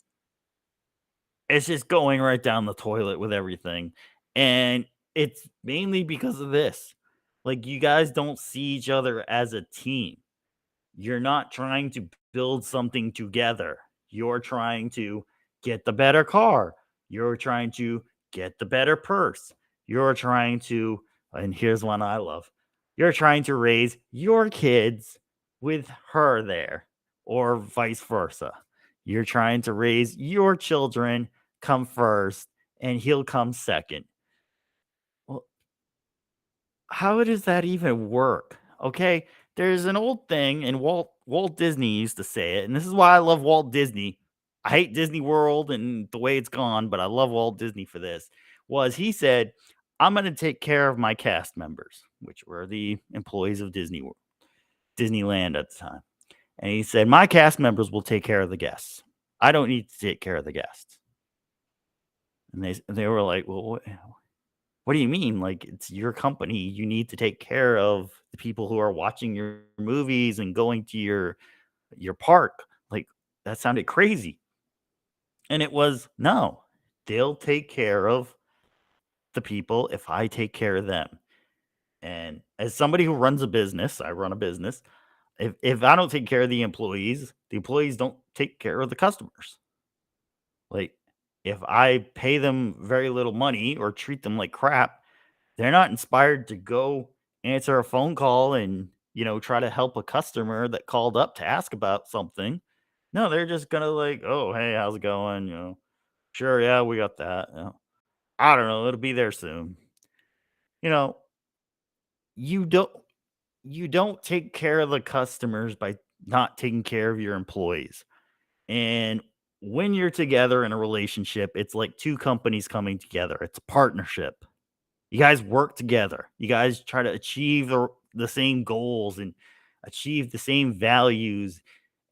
it's just going right down the toilet with everything. And it's mainly because of this. Like, you guys don't see each other as a team. You're not trying to build something together. You're trying to get the better car. You're trying to get the better purse. You're trying to, and here's one I love, you're trying to raise your kids with her there, or vice versa. You're trying to raise your children, come first, and he'll come second. Well, how does that even work? Okay, there's an old thing, and Walt Disney used to say it, and this is why I love Walt Disney. I hate Disney World and the way it's gone, but I love Walt Disney for this. Was he said, "I'm going to take care of my cast members," which were the employees of Disneyland at the time. And he said, "My cast members will take care of the guests. I don't need to take care of the guests." And they were like, "Well, what do you mean? Like, it's your company. You need to take care of the people who are watching your movies and going to your park." Like, that sounded crazy. And it was, no, they'll take care of the people if I take care of them. And as somebody who runs a business, I run a business. If I don't take care of the employees don't take care of the customers. Like, if I pay them very little money or treat them like crap, they're not inspired to go answer a phone call and, try to help a customer that called up to ask about something. No, they're just gonna like, "Oh, hey, how's it going?" "Sure, yeah, we got that." "I don't know, it'll be there soon." You know, you don't you don't take care of the customers by not taking care of your employees. And when you're together in a relationship, it's like two companies coming together. It's a partnership. You guys work together. You guys try to achieve the same goals and achieve the same values.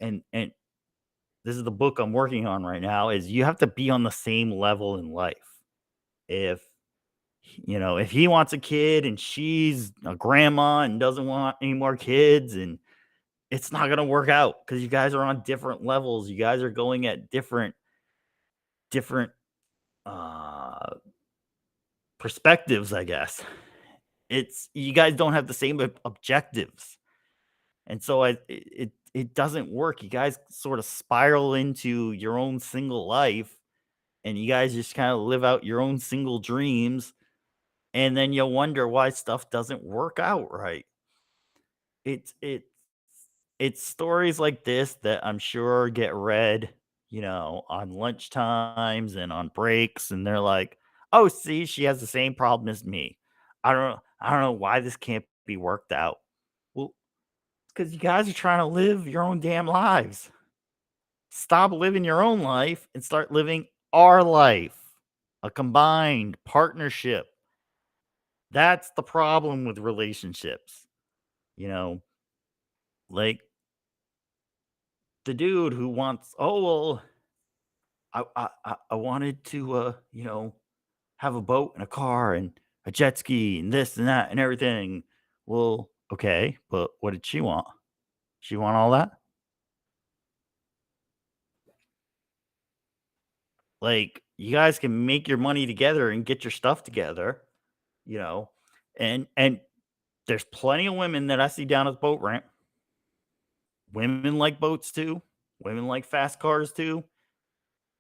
And this is the book I'm working on right now, is you have to be on the same level in life. If if he wants a kid and she's a grandma and doesn't want any more kids, and it's not going to work out because you guys are on different levels. You guys are going at different uh perspectives, I guess. It's you guys don't have the same objectives. And so it doesn't work. You guys sort of spiral into your own single life, and you guys just kind of live out your own single dreams, and then you'll wonder why stuff doesn't work out right. It's it it's stories like this that I'm sure get read, on lunch times and on breaks, and they're like, "Oh, see, she has the same problem as me. I don't know why this can't be worked out." Well, because you guys are trying to live your own damn lives. Stop living your own life and start living our life, a combined partnership. That's the problem with relationships. You know, like the dude who wants, oh, well, I wanted to, have a boat and a car and a jet ski and this and that and everything. Well, okay, but what did she want? She want all that? Like, you guys can make your money together and get your stuff together, you know, and there's plenty of women that I see down at the boat ramp. Women like boats too. Women like fast cars too.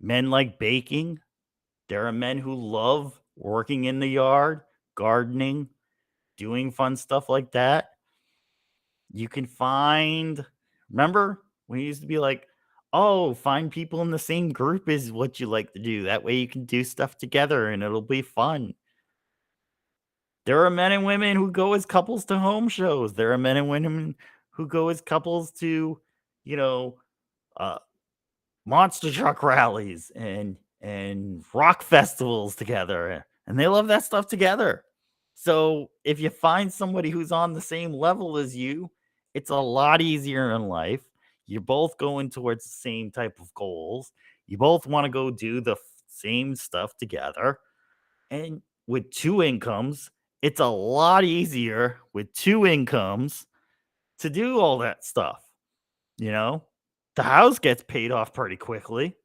Men like baking. There are men who love working in the yard, gardening, doing fun stuff like that. You can find, remember when you used to be like, oh, find people in the same group is what you like to do. That way you can do stuff together and it'll be fun. There are men and women who go as couples to home shows. There are men and women who go as couples to, you know, uh, monster truck rallies and rock festivals together, and they love that stuff together. So if you find somebody who's on the same level as you, it's a lot easier in life. You're both going towards the same type of goals. You both want to go do the same stuff together. And with two incomes, it's a lot easier with two incomes to do all that stuff. You know, the house gets paid off pretty quickly.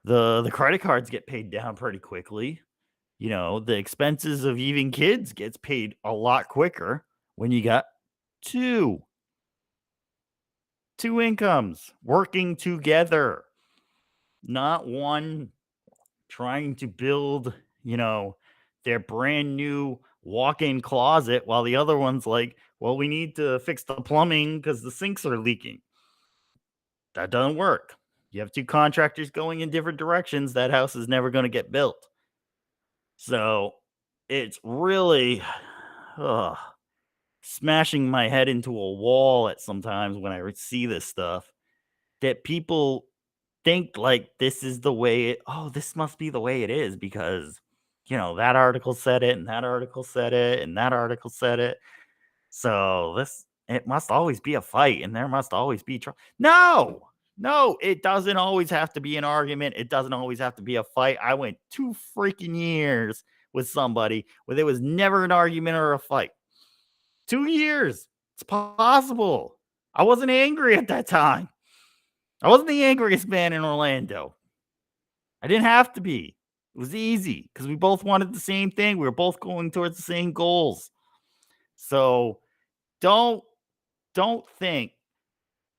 The credit cards get paid down pretty quickly. The expenses of even kids gets paid a lot quicker when you got two two incomes working together, not one trying to build, their brand new walk-in closet while the other one's like, well, we need to fix the plumbing because the sinks are leaking. That doesn't work. You have two contractors going in different directions. That house is never going to get built. So it's really smashing my head into a wall at sometimes when I see this stuff, that people think like this is the way this must be the way it is because, that article said it and that article said it and that article said it. So it must always be a fight and there must always be trouble. No, no, it doesn't always have to be an argument. It doesn't always have to be a fight. I went 2 freaking years with somebody where there was never an argument or a fight. 2 years. It's possible. I wasn't angry at that time. I wasn't the angriest man in Orlando. I didn't have to be. It was easy because we both wanted the same thing. We were both going towards the same goals. So don't think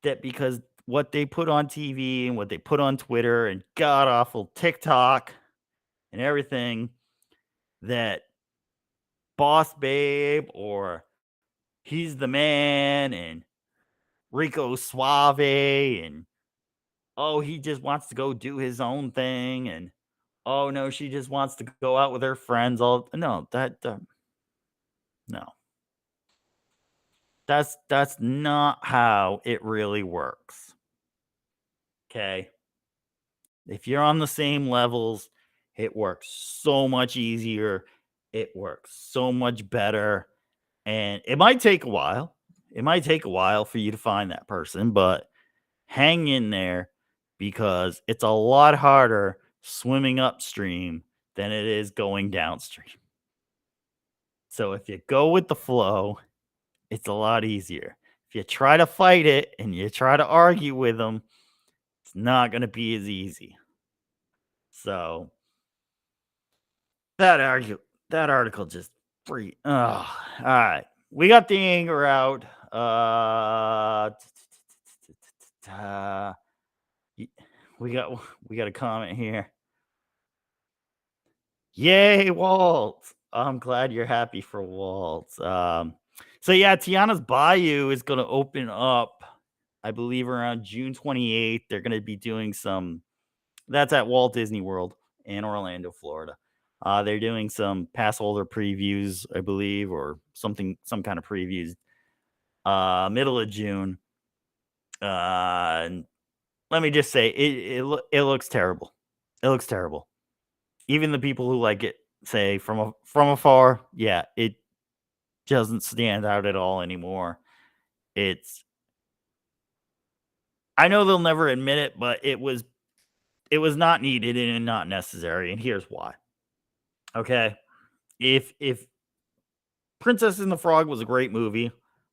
that because what they put on TV and what they put on Twitter and god awful TikTok and everything, that Boss Babe or He's the Man and Rico Suave and oh, he just wants to go do his own thing and oh no, she just wants to go out with her friends. All no, no, that's not how it really works. Okay, if you're on the same levels, it works so much easier. It works so much better. And it might take a while. It might take a while for you to find that person, but hang in there because it's a lot harder swimming upstream than it is going downstream. So if you go with the flow, it's a lot easier. If you try to fight it and you try to argue with them, it's not going to be as easy. So that argue that article just free. Oh, all right. We got the anger out. Y- we got a comment here. Yay, Walt! I'm glad you're happy for Walt. So yeah, Tiana's Bayou is going to open up, I believe, around June 28th. They're going to be doing some. That's at Walt Disney World in Orlando, Florida. They're doing some pass holder previews, I believe, or something, some kind of previews. Middle of June. And let me just say, it looks terrible. It looks terrible. Even the people who like it say from afar, yeah, it doesn't stand out at all anymore. It's I know they'll never admit it, but it was not needed and not necessary, and here's why. Okay, if Princess and the Frog was a great movie,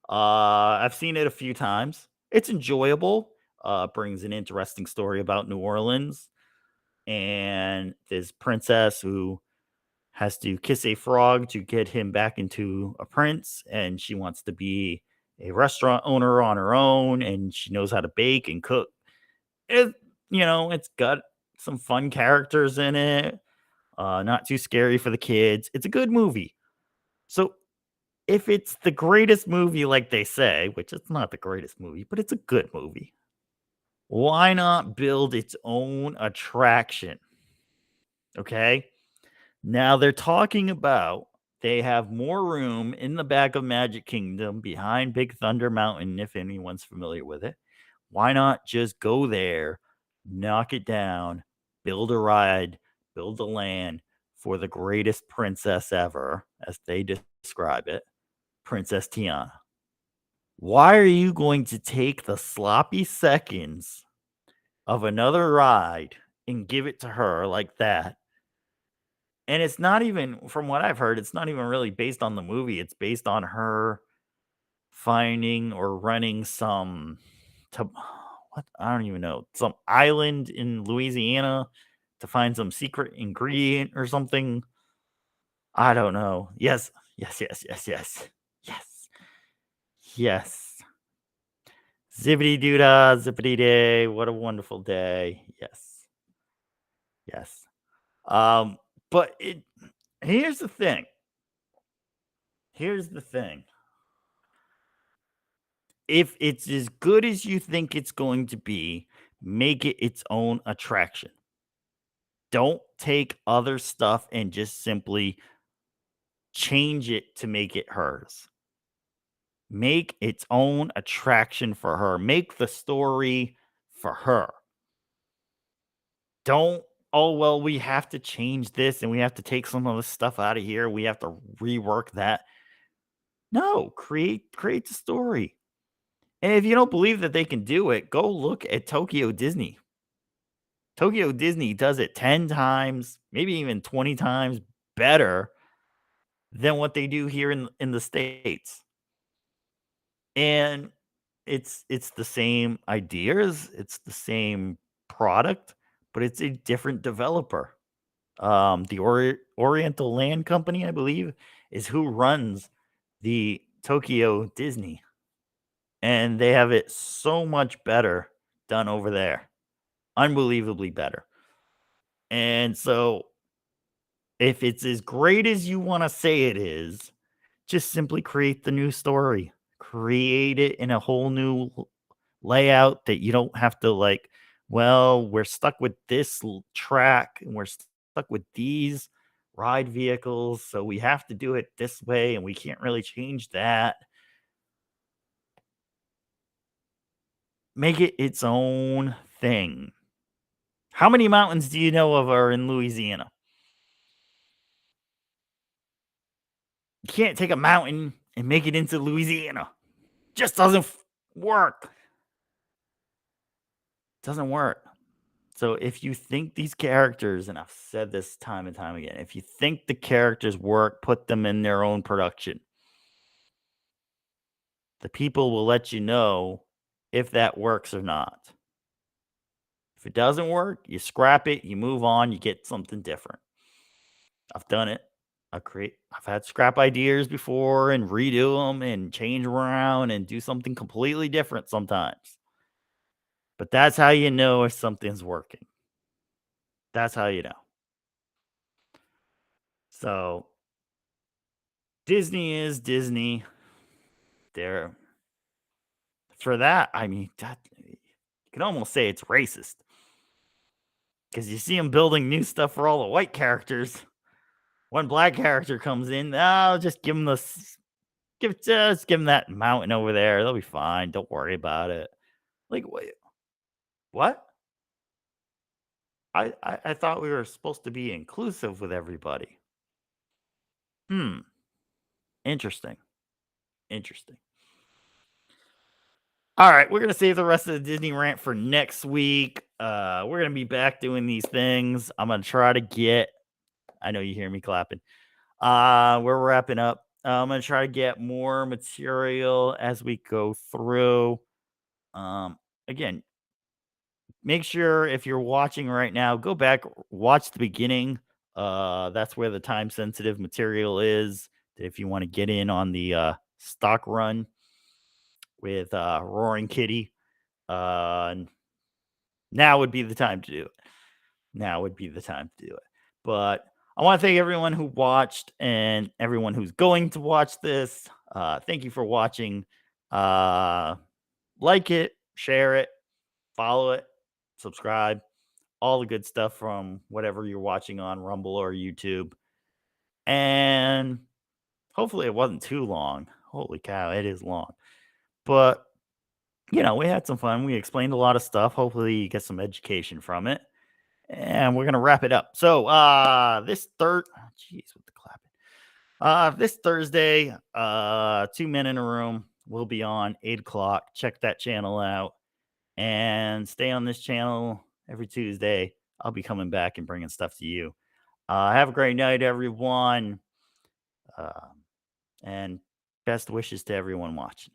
I've seen it a few times. It's enjoyable. Brings an interesting story about New Orleans and this princess who has to kiss a frog to get him back into a prince, and she wants to be a restaurant owner on her own, and she knows how to bake and cook. It, it's got some fun characters in it. Not too scary for the kids. It's a good movie. So if it's the greatest movie, like they say, which it's not the greatest movie, but it's a good movie, why not build its own attraction? Okay. Now they're talking about they have more room in the back of Magic Kingdom behind Big Thunder Mountain, if anyone's familiar with it. Why not just go there, knock it down, build a ride, build a land for the greatest princess ever, as they describe it, Princess Tiana? Why are you going to take the sloppy seconds of another ride and give it to her like that? And it's not even, from what I've heard, it's not even really based on the movie. It's based on her finding or running to what? I don't even know. Some island in Louisiana to find some secret ingredient or something. I don't know. Yes. Yes, yes, yes, yes. Yes. Yes. Zippity doo dah, zippity day. What a wonderful day. Yes. Yes. Um, but here's the thing. Here's the thing. If it's as good as you think it's going to be, make it its own attraction. Don't take other stuff and just simply change it to make it hers. Make its own attraction for her. Make the story for her. Don't, oh, well, we have to change this and we have to take some of the stuff out of here. We have to rework that. No, create the story. And if you don't believe that they can do it, go look at Tokyo Disney. Tokyo Disney does it 10 times, maybe even 20 times better than what they do here in the States. And it's the same ideas, it's the same product, but it's a different developer. The Oriental Land Company, I believe, is who runs the Tokyo Disney. And they have it so much better done over there. Unbelievably better. And so if it's as great as you wanna say it is, just simply create the new story. Create it in a whole new layout that you don't have to, like, "Well, we're stuck with this track, and we're stuck with these ride vehicles, so we have to do it this way, and we can't really change that." Make it its own thing. How many mountains do you know of are in Louisiana? You can't take a mountain and make it into Louisiana. Just doesn't work. Doesn't work. So if you think these characters, and I've said this time and time again, if you think the characters work, put them in their own production. The people will let you know if that works or not. If it doesn't work, you scrap it, you move on, you get something different. I've done it. I've had scrap ideas before and redo them and change around and do something completely different sometimes. But that's how you know if something's working. That's how you know. So Disney is Disney. There for that, I mean, you can almost say it's racist. Because you see them building new stuff for all the white characters. One black character comes in, just give them just give them that mountain over there. They'll be fine. Don't worry about it. Like, wait, what? I thought we were supposed to be inclusive with everybody. Interesting. Interesting. All right, we're gonna save the rest of the Disney rant for next week. We're gonna be back doing these things. I'm gonna try to get. I know you hear me clapping. We're wrapping up. I'm gonna try to get more material as we go through. Again, make sure if you're watching right now, go back, watch the beginning. That's where the time sensitive material is. If you want to get in on the stock run with Roaring Kitty, now would be the time to do it. Now would be the time to do it. But I want to thank everyone who watched and everyone who's going to watch this. Thank you for watching. Like it, share it, follow it, subscribe, all the good stuff from whatever you're watching on Rumble or YouTube. And hopefully it wasn't too long. Holy cow, it is long. But, we had some fun. We explained a lot of stuff. Hopefully you get some education from it. And we're going to wrap it up. So, this Thursday, 2 Men in a Room will be on 8 o'clock. Check that channel out and stay on this channel every Tuesday. I'll be coming back and bringing stuff to you. Have a great night, everyone. And best wishes to everyone watching.